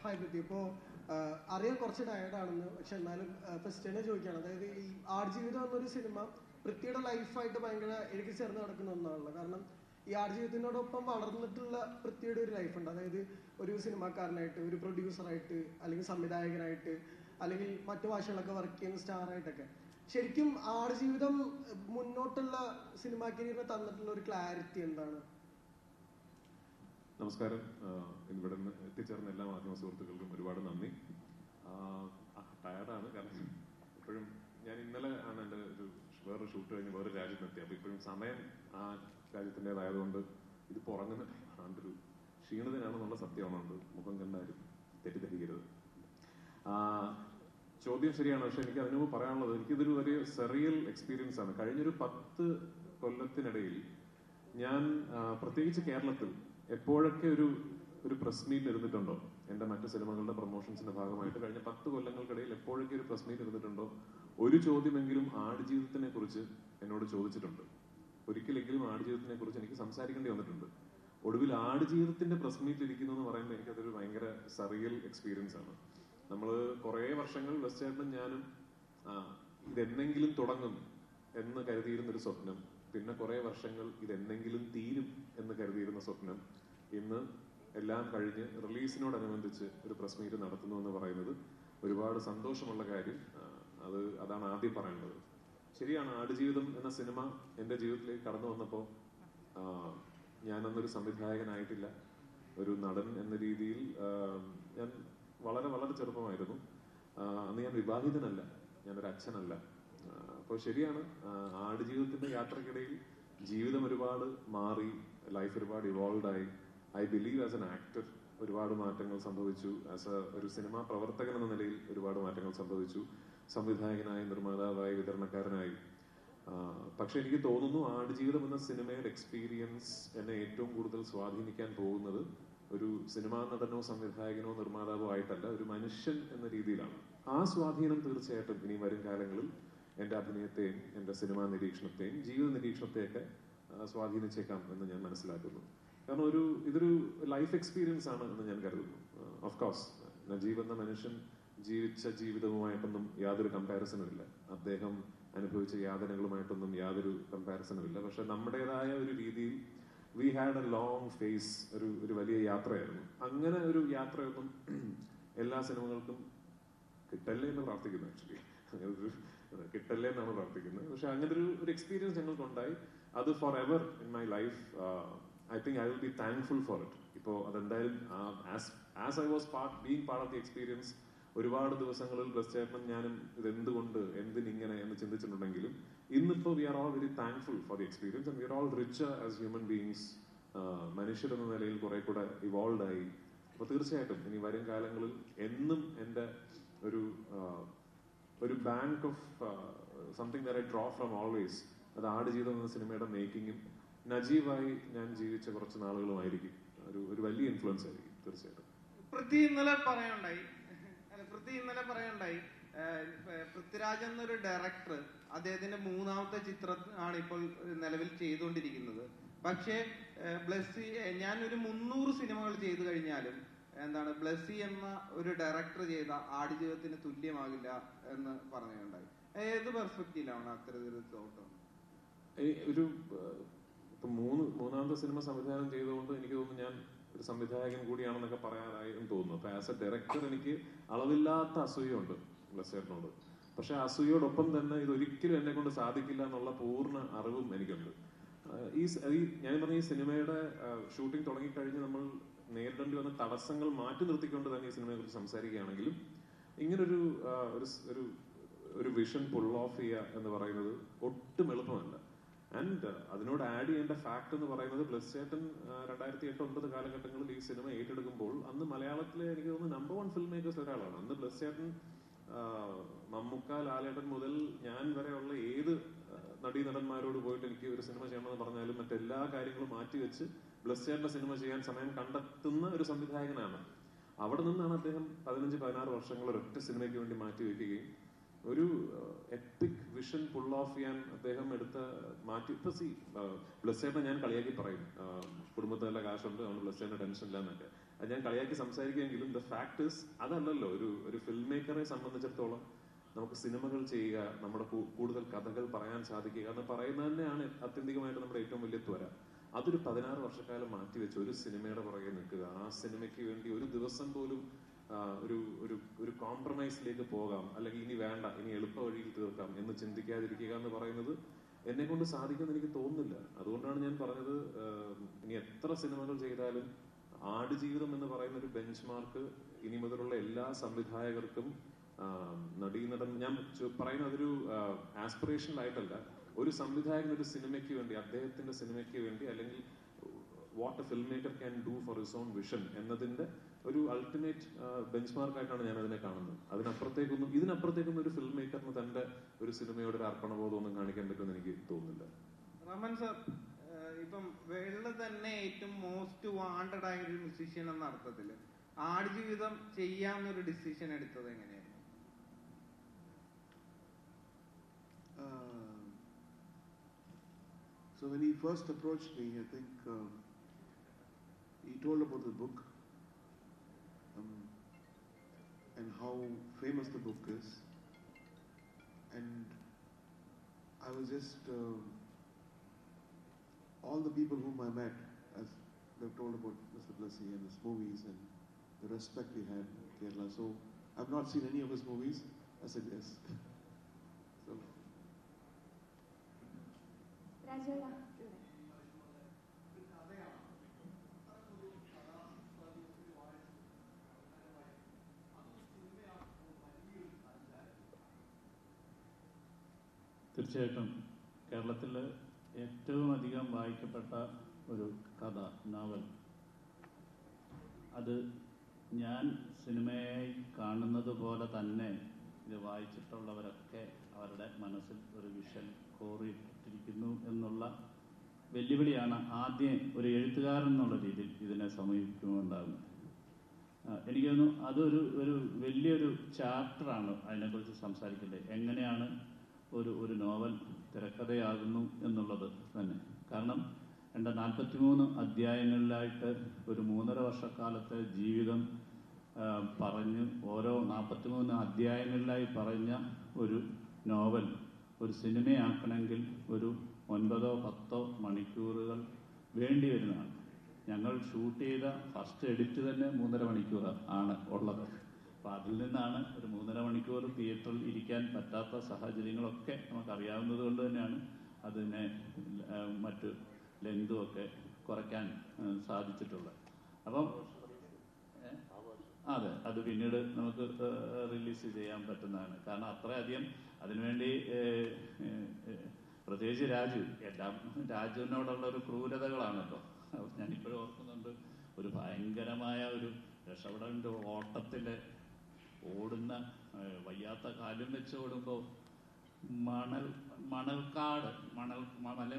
Hi Prithvi. ഇപ്പോൾ അറിയാൻ കുറച്ച് ടയർഡാണെന്ന്, പക്ഷെ എന്നാലും ഫസ്റ്റ് ചോദിക്കുകയാണ്. അതായത് ഈ ആടുജീവിതം എന്നൊരു സിനിമ പൃഥ്വിയുടെ ലൈഫായിട്ട് ഭയങ്കര എനിക്ക് ചേർന്ന് നടക്കുന്ന ഒന്നാണല്ലോ. കാരണം ഈ ആടുജീവിതത്തിനോടൊപ്പം വളർന്നിട്ടുള്ള പൃഥ്വിയുടെ ഒരു ലൈഫുണ്ട്. അതായത് ഒരു സിനിമാക്കാരനായിട്ട്, ഒരു പ്രൊഡ്യൂസറായിട്ട്, അല്ലെങ്കിൽ സംവിധായകനായിട്ട്, അല്ലെങ്കിൽ മറ്റു ഭാഷകളൊക്കെ വർക്ക് ചെയ്യുന്ന സ്റ്റാറായിട്ടൊക്കെ. ശരിക്കും ആടുജീവിതം മുന്നോട്ടുള്ള സിനിമാ കരിയറിന് തന്നിട്ടുള്ള ഒരു ക്ലാരിറ്റി എന്താണ്? നമസ്കാരം. ഇവിടെ നിന്ന് എത്തിച്ചേർന്ന എല്ലാ മാധ്യമ സുഹൃത്തുക്കൾക്കും ഒരുപാട് നന്ദി. ടയർഡാണ്, കാരണം ഇപ്പോഴും ഞാൻ ഇന്നലെ ആണ് എൻ്റെ വേറൊരു ഷൂട്ട് കഴിഞ്ഞ് വേറെ രാജ്യത്തെത്തി. അപ്പോൾ ഇപ്പോഴും സമയം ആ രാജ്യത്തിൻ്റെതായതുകൊണ്ട് ഇത് പുറങ്ങുന്ന ടൈമാണ്. ഒരു ക്ഷീണിതനാണെന്നുള്ള സത്യമാണുണ്ട്. മുഖം കണ്ടാലും തെറ്റിദ്ധരിക്കരുത്. ചോദ്യം ശരിയാണ്, പക്ഷെ എനിക്ക് അതിനു പറയാനുള്ളത്, എനിക്കിതൊരു വലിയ സെറിയൽ എക്സ്പീരിയൻസ് ആണ്. കഴിഞ്ഞൊരു 10 കൊല്ലത്തിനിടയിൽ ഞാൻ പ്രത്യേകിച്ച് കേരളത്തിൽ എപ്പോഴൊക്കെ ഒരു പ്രസ് മീറ്റ് ഇരുന്നിട്ടുണ്ടോ, എൻ്റെ മറ്റു സിനിമകളുടെ പ്രൊമോഷൻസിന്റെ ഭാഗമായിട്ട് കഴിഞ്ഞ 10 കൊല്ലങ്ങൾക്കിടയിൽ എപ്പോഴൊക്കെ ഒരു പ്രസ് മീറ്റ് ഇരുന്നിട്ടുണ്ടോ, ഒരു ചോദ്യമെങ്കിലും ആടുജീവിതത്തിനെ കുറിച്ച് എന്നോട് ചോദിച്ചിട്ടുണ്ട്. ഒരിക്കലെങ്കിലും ആടുജീവിതത്തിനെ കുറിച്ച് എനിക്ക് സംസാരിക്കേണ്ടി വന്നിട്ടുണ്ട്. ഒടുവിൽ ആടുജീവിതത്തിന്റെ പ്രസ് മീറ്റ് ഇരിക്കുന്നു എന്ന് പറയുമ്പോൾ എനിക്കതൊരു ഭയങ്കര സറിയൽ എക്സ്പീരിയൻസ് ആണ്. നമ്മൾ കുറേ വർഷങ്ങൾ വെസ്റ്റേട്ടനും ഞാനും ഇതെന്നെങ്കിലും തുടങ്ങും എന്ന് കരുതിയിരുന്നൊരു സ്വപ്നം, പിന്നെ കുറെ വർഷങ്ങൾ ഇതെന്നെങ്കിലും തീരും എന്ന് കരുതിയിരുന്ന സ്വപ്നം, ഇന്ന് എല്ലാം കഴിഞ്ഞ് റിലീസിനോടനുബന്ധിച്ച് ഒരു പ്രസ് മീറ്റ് നടത്തുന്നു എന്ന് പറയുന്നത് ഒരുപാട് സന്തോഷമുള്ള കാര്യം. അതാണ് ആദ്യം പറയേണ്ടത്. ശരിയാണ്, ആടുജീവിതം എന്ന സിനിമ എൻ്റെ ജീവിതത്തിലേക്ക് കടന്നു വന്നപ്പോൾ ഞാനന്നൊരു സംവിധായകനായിട്ടില്ല, ഒരു നടൻ എന്ന രീതിയിൽ ഞാൻ വളരെ വളരെ ചെറുപ്പമായിരുന്നു. അന്ന് ഞാൻ വിവാഹിതനല്ല, ഞാനൊരു അച്ഛനല്ല. അപ്പോൾ ശരിയാണ്, ആടുജീവിതത്തിന്റെ യാത്രക്കിടയിൽ ജീവിതം ഒരുപാട് മാറി, ലൈഫ് ഒരുപാട് ഇവോൾവ് ആയി. I believe as an actor ഒരുപാട് മാറ്റങ്ങൾ സംഭവിച്ചു. ആസ് ഒരു സിനിമാ പ്രവർത്തകൻ എന്ന നിലയിൽ ഒരുപാട് മാറ്റങ്ങൾ സംഭവിച്ചു. സംവിധായകനായി, നിർമ്മാതാവായി, വിതരണക്കാരനായി. പക്ഷെ എനിക്ക് തോന്നുന്നു ആടുജീവിതം എന്ന സിനിമയുടെ എക്സ്പീരിയൻസ് എന്നെ ഏറ്റവും കൂടുതൽ സ്വാധീനിക്കാൻ പോകുന്നത് ഒരു സിനിമാ നടനോ സംവിധായകനോ നിർമ്മാതാവോ ആയിട്ടല്ല, ഒരു മനുഷ്യൻ എന്ന രീതിയിലാണ്. ആ സ്വാധീനം തീർച്ചയായിട്ടും ഇനി വരും കാലങ്ങളിൽ എൻ്റെ അഭിനയത്തെയും എൻ്റെ സിനിമാ നിരീക്ഷണത്തെയും ജീവിത നിരീക്ഷണത്തെയൊക്കെ സ്വാധീനിച്ചേക്കാം എന്ന് ഞാൻ മനസ്സിലാക്കുന്നു. കാരണം ഇതൊരു ലൈഫ് എക്സ്പീരിയൻസ് ആണ് എന്ന് ഞാൻ കരുതുന്നു. ഓഫ് കോഴ്സ് നജീബ് എന്ന മനുഷ്യൻ ജീവിച്ച ജീവിതവുമായിട്ടൊന്നും യാതൊരു കമ്പാരിസണും ഇല്ല, അദ്ദേഹം അനുഭവിച്ച യാതനകളുമായിട്ടൊന്നും യാതൊരു കമ്പാരിസണും ഇല്ല. പക്ഷെ നമ്മുടേതായ ഒരു രീതിയിൽ we had a long phase, ഒരു വലിയ യാത്രയായിരുന്നു. അങ്ങനെ ഒരു യാത്രയൊന്നും എല്ലാ സിനിമകൾക്കും കിട്ടല്ലേ എന്ന് പ്രാർത്ഥിക്കുന്നു. ആക്ച്വലി കിട്ടല്ലേ എന്നാണ് പ്രാർത്ഥിക്കുന്നത്. പക്ഷെ അങ്ങനെ ഒരു എക്സ്പീരിയൻസ് ഞങ്ങൾക്കുണ്ടായി. അത് for ever in my life. I think I will be thankful for it. ഇപ്പോൾ അതെന്തായാലും as I was being part of the experience ഒരുപാട് ദിവസങ്ങളിൽ ബ്ലസ്ചേട്ടനും ഞാനും ഇതെന്തുകൊണ്ട് എന്തിനിങ്ങനെ എന്ന് ചിന്തിച്ചിട്ടുണ്ടെങ്കിലും ഇന്നിപ്പോൾ we are all very thankful for the experience and we are all richer as human beings. മനുഷ്യരെന്ന നിലയിൽ കുറെ കൂടെ ഇവോൾവ് ആയി. അപ്പോൾ തീർച്ചയായിട്ടും ഇനി വരും കാലങ്ങളിൽ എന്നും എൻ്റെ ഒരു bank of something that I draw from always, അത് ആടുജീവിതം എന്ന സിനിമയുടെ മേക്കിങ്ങും നജീബായി ഞാൻ ജീവിച്ച കുറച്ച് നാളുകളുമായിരിക്കും. ഒരു വലിയ ഇൻഫ്ലുവൻസ് ആയിരിക്കും തീർച്ചയായിട്ടും. പൃഥ്വി ഇന്നലെ പറയുണ്ടായി പൃഥ്വിരാജ് എന്നൊരു ഡയറക്ടർ അദ്ദേഹത്തിന്റെ 3ാമത്തെ ചിത്രം ആണ് ഇപ്പോൾ നിലവിൽ ചെയ്തുകൊണ്ടിരിക്കുന്നത്. പക്ഷേ ഞാൻ ഒരു 300 സിനിമകൾ ചെയ്തു കഴിഞ്ഞാലും ബ്ലസ്സി എന്ന ഒരു ഡയറക്ടർ ചെയ്ത ആടുജീവിതത്തിന് തുല്യമാകില്ല എന്ന് പറയുകയുണ്ടായി. ഏത് പെർസ്പെക്റ്റീവിലാണ് അത്തരത്തിലൊരു തോട്ടം? ഇപ്പൊ 3ാമത്തെ സിനിമ സംവിധാനം ചെയ്തുകൊണ്ട് എനിക്ക് തോന്നുന്നു ഞാൻ ഒരു സംവിധായകൻ കൂടിയാണെന്നൊക്കെ പറയാനായി തോന്നുന്നു. അപ്പൊ ആസ് എ ഡയറക്ടർ എനിക്ക് അളവില്ലാത്ത അസൂയുണ്ട് ബ്ലസ്സേട്ടനോട്. പക്ഷെ അസൂയോടൊപ്പം തന്നെ ഇതൊരിക്കലും എന്നെ കൊണ്ട് സാധിക്കില്ല എന്നുള്ള പൂർണ്ണ അറിവും എനിക്കുണ്ട്. ഞാൻ പറഞ്ഞ ഈ സിനിമയുടെ ഷൂട്ടിംഗ് തുടങ്ങിക്കഴിഞ്ഞ് നമ്മൾ നേരിടേണ്ടി വന്ന തടസ്സങ്ങൾ മാറ്റി നിർത്തിക്കൊണ്ട് തന്നെ ഈ സിനിമയെ കുറിച്ച് സംസാരിക്കുകയാണെങ്കിലും ഇങ്ങനൊരു ഒരു വിഷൻ പുൾ ഓഫ് ചെയ്യുക എന്ന് പറയുന്നത് ഒട്ടും എളുപ്പമല്ല. ആൻഡ് അതിനോട് ആഡ് ചെയ്യേണ്ട ഫാക്ട് എന്ന് പറയുന്നത് ബ്ലസ്ചേട്ടൻ 2008-2009 കാലഘട്ടങ്ങളിൽ ഈ സിനിമ ഏറ്റെടുക്കുമ്പോൾ അന്ന് മലയാളത്തിലെ എനിക്ക് തോന്നുന്നു നമ്പർ 1 ഫിലിം മേക്കേഴ്സ് ഒരാളാണ്. അന്ന് ബ്ലസ്ചേട്ടൻ, മമ്മൂക്ക, ലാലേട്ടൻ മുതൽ ഞാൻ വരെയുള്ള ഏത് നടീനടന്മാരോട് പോയിട്ട് എനിക്ക് ഒരു സിനിമ ചെയ്യണമെന്ന് പറഞ്ഞാലും മറ്റെല്ലാ കാര്യങ്ങളും മാറ്റിവെച്ച് ബ്ലസ്ചേട്ടന്റെ സിനിമ ചെയ്യാൻ സമയം കണ്ടെത്തുന്ന ഒരു സംവിധായകനാണ്. അവിടെ നിന്നാണ് അദ്ദേഹം 15-16 വർഷങ്ങൾ ഒരൊറ്റ സിനിമയ്ക്ക് വേണ്ടി മാറ്റിവെക്കുകയും ഒരു എപ്പിക് വിഷൻ പുൾ ഓഫ് ചെയ്യാൻ അദ്ദേഹം ഇപ്പൊ ബ്ലസ്സേട്ടനെ ഞാൻ കളിയാക്കി പറയും, കുടുംബത്തിലെ കാശുണ്ട്, അവന് ബ്ലസ്സേന്റെ ടെൻഷൻ ഇല്ല എന്നൊക്കെ. അത് ഞാൻ കളിയാക്കി സംസാരിക്കുമെങ്കിലും ദ ഫാക്ട് ഇസ് അതല്ലല്ലോ ഒരു ഫിൽം മേക്കറെ സംബന്ധിച്ചിടത്തോളം നമുക്ക് സിനിമകൾ ചെയ്യുക, നമ്മുടെ കൂടുതൽ കഥകൾ പറയാൻ സാധിക്കുക എന്ന് പറയുന്നത് തന്നെയാണ് ആത്യന്തികമായിട്ട് നമ്മുടെ ഏറ്റവും വലിയ ത്വര. അതൊരു 16 വർഷക്കാലം മാറ്റിവെച്ച് ഒരു സിനിമയുടെ പുറകെ നിൽക്കുക, ആ സിനിമയ്ക്ക് വേണ്ടി ഒരു ദിവസം പോലും ഒരു കോംപ്രമൈസിലേക്ക് പോകാം, അല്ലെങ്കിൽ ഇനി വേണ്ട, ഇനി എളുപ്പ വഴിയിൽ തീർക്കാം എന്ന് ചിന്തിക്കാതിരിക്കുക എന്ന് പറയുന്നത് എന്നെ കൊണ്ട് സാധിക്കുമെന്ന് എനിക്ക് തോന്നുന്നില്ല. അതുകൊണ്ടാണ് ഞാൻ പറഞ്ഞത്, ഇനി എത്ര സിനിമകൾ ചെയ്താലും ആടുജീവിതം എന്ന് പറയുന്ന ഒരു ബെഞ്ച് മാർക്ക് ഇനി മുതലുള്ള എല്ലാ സംവിധായകർക്കും നടീനടൻ, ഞാൻ പറയുന്നത് അതൊരു ആസ്പിറേഷണൽ ആയിട്ടല്ല, ഒരു സംവിധായകൻ ഒരു സിനിമയ്ക്ക് വേണ്ടി, അദ്ദേഹത്തിന്റെ സിനിമയ്ക്ക് വേണ്ടി, അല്ലെങ്കിൽ what A film maker can do for his own vision എന്നതിന്റെ ഒരു അൾട്ടിമേറ്റ് ബെഞ്ച് മാർക്കായിട്ടാണ് ഞാൻ അതിനെ കാണുന്നത്. ഇതിനപ്പുറത്തേക്കൊന്നും ഒരു ഫിൽം മേക്കറിന് തന്റെ ഒരു സിനിമയോട് ഒരു അർപ്പണബോധം ഒന്നും കാണിക്കാൻ പറ്റുമെന്ന് എനിക്ക് തോന്നുന്നില്ല. റമൻ സർ, ഇപ്പം വേൾഡ് തന്നെ ഏറ്റവും മോസ്റ്റ് വാണ്ടഡ് ആയ ഒരു മ്യൂസീഷ്യൻ എന്ന അർത്ഥത്തില് ആടുജീവിതം ചെയ്യാവുന്നൊരു ഡിസിഷൻ എടുത്തത് എങ്ങനെയായിരുന്നു? So when he first approached me, I think he told about the book and how famous the book is, and I was just all the people whom I met, as they've told about Mr. Blessy and his movies and the respect he had in Kerala. So I've not seen any of his movies. I said yes. So Rajula. തീർച്ചയായിട്ടും കേരളത്തിൽ ഏറ്റവും അധികം വായിക്കപ്പെട്ട ഒരു കഥ, novel, അത് ഞാൻ സിനിമയായി കാണുന്നത് പോലെ തന്നെ ഇത് വായിച്ചിട്ടുള്ളവരൊക്കെ അവരുടെ മനസ്സിൽ ഒരു വിഷൻ കോറിയിട്ടിരിക്കുന്നു എന്നുള്ള വെല്ലുവിളിയാണ് ആദ്യം ഒരു എഴുത്തുകാരൻ എന്നുള്ള രീതിയിൽ ഇതിനെ സമീപിക്കുമ്പോൾ ഉണ്ടാകുന്നത്. എനിക്ക് തോന്നുന്നു അതൊരു വലിയൊരു ചാപ്റ്ററാണ് അതിനെക്കുറിച്ച് സംസാരിക്കേണ്ടത്. എങ്ങനെയാണ് ഒരു നോവൽ തിരക്കഥയാകുന്നു എന്നുള്ളത് തന്നെ. കാരണം എൻ്റെ 43 അധ്യായങ്ങളിലായിട്ട് ഒരു 3.5 വർഷക്കാലത്തെ ജീവിതം പറഞ്ഞ് ഓരോ 43 അധ്യായങ്ങളിലായി പറഞ്ഞ ഒരു നോവൽ ഒരു സിനിമയാക്കണമെങ്കിൽ ഒരു 9-10 മണിക്കൂറുകൾ വേണ്ടി വരുന്നതാണ്. ഞങ്ങൾ ഷൂട്ട് ചെയ്ത ഫസ്റ്റ് എഡിറ്റ് തന്നെ 3.5 മണിക്കൂർ ആണ് ഉള്ളത്. അപ്പോൾ അതിൽ നിന്നാണ് ഒരു 3.5 മണിക്കൂർ തിയേറ്ററിൽ ഇരിക്കാൻ പറ്റാത്ത സാഹചര്യങ്ങളൊക്കെ നമുക്കറിയാവുന്നത് കൊണ്ട് തന്നെയാണ് അതിനെ മറ്റ് ലെങ്തും ഒക്കെ കുറയ്ക്കാൻ സാധിച്ചിട്ടുള്ളത്. അപ്പം അതെ, അത് പിന്നീട് നമുക്ക് റിലീസ് ചെയ്യാൻ പറ്റുന്നതാണ്. കാരണം അത്രയധികം അതിനുവേണ്ടി പ്രത്യേകിച്ച് രാജുവിനോടുള്ള ഒരു ക്രൂരതകളാണല്ലോ. ഞാനിപ്പോഴും ഓർക്കുന്നുണ്ട്, ഒരു ഭയങ്കരമായ ഒരു രക്ഷപ്പെടേണ്ട ഓട്ടത്തിൽ ഓടുന്ന, വയ്യാത്ത കാലും വെച്ച് ഓടുമ്പോൾ മണൽക്കാട്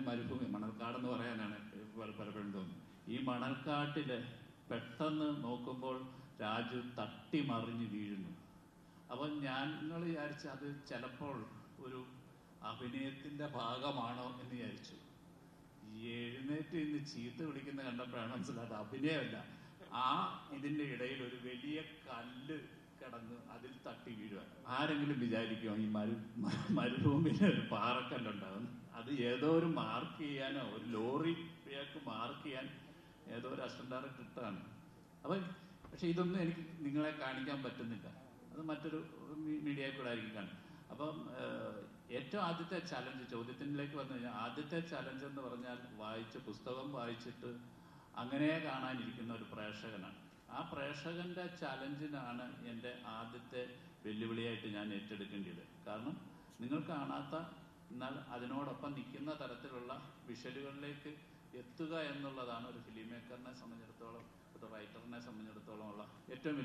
മരുഭൂമി, മണൽക്കാടെന്ന് പറയാനാണ് പലപ്പോഴും തോന്നുന്നത്. ഈ മണൽക്കാട്ടിൽ പെട്ടെന്ന് നോക്കുമ്പോൾ രാജു തട്ടി മറിഞ്ഞ് വീഴുന്നു. അപ്പം ഞങ്ങൾ വിചാരിച്ചു അത് ചിലപ്പോൾ ഒരു അഭിനയത്തിന്റെ ഭാഗമാണോ എന്ന് വിചാരിച്ചു. എഴുന്നേറ്റ് ഇന്ന് ചീത്ത വിളിക്കുന്ന കണ്ടപ്പോഴാണ് മനസ്സിലായത് അഭിനയമല്ല. ഇതിന്റെ ഇടയിൽ ഒരു വലിയ കല്ല് കിടന്ന് അതിൽ തട്ടി വീഴുക. ആരെങ്കിലും വിചാരിക്കുമോ ഈ മരുഭൂമിയിൽ ഒരു പാറക്കല്ലുണ്ടാകും? അത് ഏതോ ഒരു മാർക്ക് ചെയ്യാനോ ഒരു ലോറിക്ക് മാർക്ക് ചെയ്യാൻ ഏതോ ഒരു അസിസ്റ്റന്റ് ഡയറക്ടർ ഇട്ടാണ്. പക്ഷെ ഇതൊന്നും എനിക്ക് നിങ്ങളെ കാണിക്കാൻ പറ്റുന്നില്ല. അത് മറ്റൊരു മീഡിയ കൂടെ ആയിരിക്കും കാണും. അപ്പം ഏറ്റവും ആദ്യത്തെ ചലഞ്ച്, ചോദ്യത്തിലേക്ക് വന്നു കഴിഞ്ഞാൽ ആദ്യത്തെ ചലഞ്ച് എന്ന് പറഞ്ഞാൽ പുസ്തകം വായിച്ചിട്ട് അങ്ങനെ കാണാനിരിക്കുന്ന ഒരു പ്രേക്ഷകനാണ്. ആ പ്രേക്ഷകന്റെ ചലഞ്ചിനാണ് എൻ്റെ ആദ്യത്തെ വെല്ലുവിളിയായിട്ട് ഞാൻ ഏറ്റെടുക്കേണ്ടത്. കാരണം നിങ്ങൾ കാണാത്ത എന്നാൽ അതിനോടൊപ്പം നിൽക്കുന്ന തരത്തിലുള്ള വിഷ്വലുകളിലേക്ക് എത്തുക എന്നുള്ളതാണ് ഒരു ഫിലിം മേക്കറിനെ സംബന്ധിച്ചിടത്തോളം, ഒരു റൈറ്ററിനെ സംബന്ധിച്ചിടത്തോളം ഉള്ള ഏറ്റവും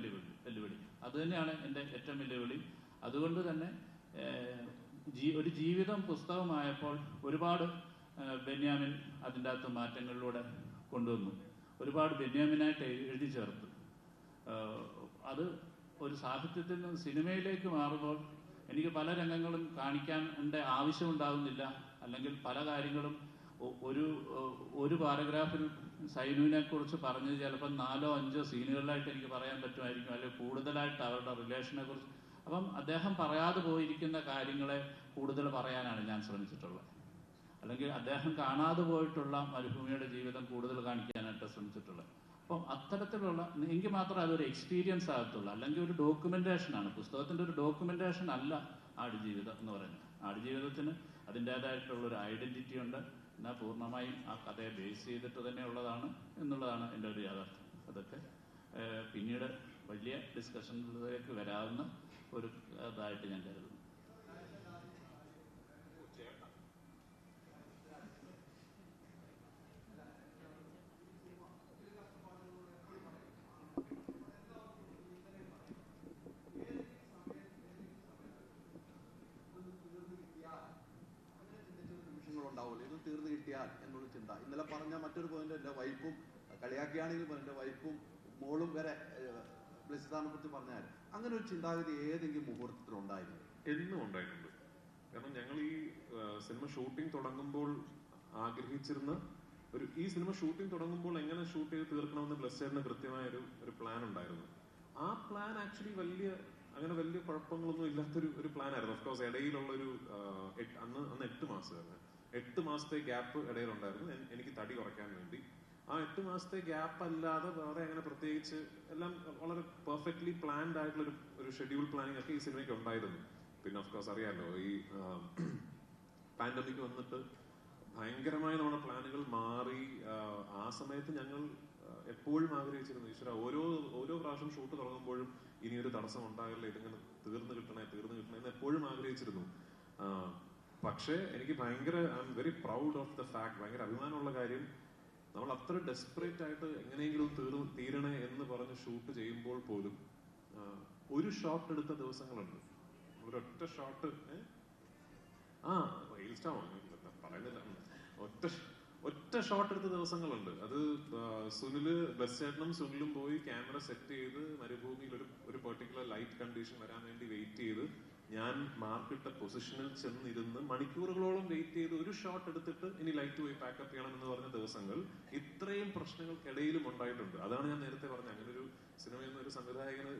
വെല്ലുവിളി. അതുതന്നെയാണ് എൻ്റെ ഏറ്റവും വെല്ലുവിളി. അതുകൊണ്ട് തന്നെ ഒരു ജീവിതം പുസ്തകമായപ്പോൾ ഒരുപാട് ബെന്യാമിൻ അതിൻ്റെ അകത്ത് മാറ്റങ്ങളിലൂടെ കൊണ്ടുവന്നു. ഒരുപാട് ബെന്യാമിനായിട്ട് എഴുതി ചേർത്തു. അത് ഒരു സാഹിത്യത്തിൽ നിന്ന് സിനിമയിലേക്ക് മാറുമ്പോൾ എനിക്ക് പല രംഗങ്ങളും കാണിക്കാൻ ആവശ്യമുണ്ടാകുന്നില്ല. അല്ലെങ്കിൽ പല കാര്യങ്ങളും ഒരു പാരഗ്രാഫിൽ സൈനുവിനെ കുറിച്ച് പറഞ്ഞത് ചിലപ്പോൾ 4 or 5 സീനുകളിലായിട്ട് എനിക്ക് പറയാൻ പറ്റുമായിരിക്കും, അല്ലെങ്കിൽ കൂടുതലായിട്ട് അവരുടെ റിലേഷനെ കുറിച്ച്. അപ്പം അദ്ദേഹം പറയാതെ പോയിരിക്കുന്ന കാര്യങ്ങളെ കൂടുതൽ പറയാനാണ് ഞാൻ ശ്രമിച്ചിട്ടുള്ളത്. അല്ലെങ്കിൽ അദ്ദേഹം കാണാതെ പോയിട്ടുള്ള മരുഭൂമിയുടെ ജീവിതം കൂടുതൽ കാണിക്കാനായിട്ട് ശ്രമിച്ചിട്ടുള്ളത്. അപ്പം അത്തരത്തിലുള്ള എങ്കിൽ മാത്രമേ അതൊരു എക്സ്പീരിയൻസ് ആകത്തുള്ളൂ. അല്ലെങ്കിൽ ഒരു ഡോക്യുമെന്റേഷനാണ്, പുസ്തകത്തിൻ്റെ ഒരു ഡോക്യുമെന്റേഷൻ അല്ല ആടുജീവിതം എന്ന് പറയുന്നത്. ആടുജീവിതത്തിന് അതിൻ്റേതായിട്ടുള്ളൊരു ഐഡന്റിറ്റി ഉണ്ട്, എന്നാൽ പൂർണ്ണമായും ആ കഥയെ ബേസ് ചെയ്തിട്ട് തന്നെ ഉള്ളതാണ് എന്നുള്ളതാണ് എൻ്റെ ഒരു യാഥാർത്ഥ്യം. അതൊക്കെ പിന്നീട് വലിയ ഡിസ്കഷനിലേക്ക് വരാവുന്ന ഒരു ഇതായിട്ട് ഞാൻ കരുതുന്നു. ഉണ്ടാവുള്ളൂ. ഇത് തീർന്നു കിട്ടിയാൽ എന്നൊരു ചിന്ത. ഇന്നലെ പറഞ്ഞ മറ്റൊരു പോയിന്റ്, എൻ്റെ വൈഫും കളിയാക്കിയാണെങ്കിൽ എൻ്റെ വൈഫും മോളും വരെ ബ്ലെസ്സിനെ കുറിച്ച് പറഞ്ഞാൽ അങ്ങനെ ഒരു ചിന്താഗതി ഏതെങ്കിലും മുഹൂർത്തത്തിൽ ഉണ്ടായിരുന്നു? എന്നും ഉണ്ടായിട്ടുണ്ട്. കാരണം ഞങ്ങൾ ഈ സിനിമ ഷൂട്ടിംഗ് തുടങ്ങുമ്പോൾ ആഗ്രഹിച്ചിരുന്ന ഈ സിനിമ ഷൂട്ടിംഗ് തുടങ്ങുമ്പോൾ എങ്ങനെ ഷൂട്ട് ചെയ്ത് തീർക്കണമെന്ന് ബ്ലെസ്സിന് കൃത്യമായ ഒരു പ്ലാൻ ഉണ്ടായിരുന്നു. ആ പ്ലാൻ ആക്ച്വലി അങ്ങനെ വലിയ കുഴപ്പങ്ങളൊന്നും ഇല്ലാത്തൊരു പ്ലാൻ ആയിരുന്നു. ഓഫ്കോഴ്സ് ഇടയിലുള്ളൊരു അന്ന് 8 മാസമായിരുന്നു. 8 മാസത്തെ ഗ്യാപ്പ് ഇടയിലുണ്ടായിരുന്നു എനിക്ക് തടി കുറയ്ക്കാൻ വേണ്ടി. ആ 8 മാസത്തെ ഗ്യാപ്പ് അല്ലാതെ വേറെ അങ്ങനെ പ്രത്യേകിച്ച് എല്ലാം വളരെ പെർഫെക്റ്റ്ലി പ്ലാൻഡ് ആയിട്ടുള്ള ഒരു ഷെഡ്യൂൾ പ്ലാനിങ് ഒക്കെ ഈ സിനിമയ്ക്ക് ഉണ്ടായിരുന്നു. പിന്നെ ഓഫ്കോഴ്സ് അറിയാമല്ലോ, ഈ പാൻഡമിക് വന്നിട്ട് ഭയങ്കരമായ നമ്മുടെ പ്ലാനുകൾ മാറി. ആ സമയത്ത് ഞങ്ങൾ എപ്പോഴും ആഗ്രഹിച്ചിരുന്നു, ഈശ്വര ഓരോ പ്രാവശ്യം ഷൂട്ട് തുടങ്ങുമ്പോഴും ഇനിയൊരു തടസ്സം ഉണ്ടാകില്ല, ഇതിങ്ങനെ തീർന്നു കിട്ടണേ എന്ന് എപ്പോഴും ആഗ്രഹിച്ചിരുന്നു. പക്ഷേ എനിക്ക് I am very proud of the fact, ഭയങ്കര അഭിമാനമുള്ള കാര്യം, നമ്മൾ അത്ര ഡെസ്പറേറ്റ് ആയിട്ട് എങ്ങനെയെങ്കിലും തീരണേ എന്ന് പറഞ്ഞ് ഷൂട്ട് ചെയ്യുമ്പോൾ പോലും ഒരു ഷോട്ട് എടുത്ത ദിവസങ്ങളുണ്ട്. ഒരൊറ്റ ഷോട്ട് പറയുന്നില്ല, ഒറ്റ ഷോട്ട് എടുത്ത ദിവസങ്ങളുണ്ട്. അത് സുനിലും പോയി ക്യാമറ സെറ്റ് ചെയ്ത് മരുഭൂമിയിൽ ഒരു പെർട്ടിക്കുലർ ലൈറ്റ് കണ്ടീഷൻ വരാൻ വേണ്ടി വെയിറ്റ് ചെയ്ത് ഞാൻ മാർക്കിട്ട പൊസിഷനിൽ ചെന്നിരുന്ന് മണിക്കൂറുകളോളം വെയിറ്റ് ചെയ്ത് ഒരു ഷോട്ട് എടുത്തിട്ട് ഇനി ലൈറ്റ് പോയി പാക്കപ്പ് ചെയ്യണം എന്ന് പറഞ്ഞ ദിവസങ്ങൾ ഇത്രയും പ്രശ്നങ്ങൾക്കിടയിലും ഉണ്ടായിട്ടുണ്ട്. അതാണ് ഞാൻ നേരത്തെ പറഞ്ഞത്, അങ്ങനെ ഒരു സിനിമയിൽ നിന്ന് ഒരു സംവിധായകന്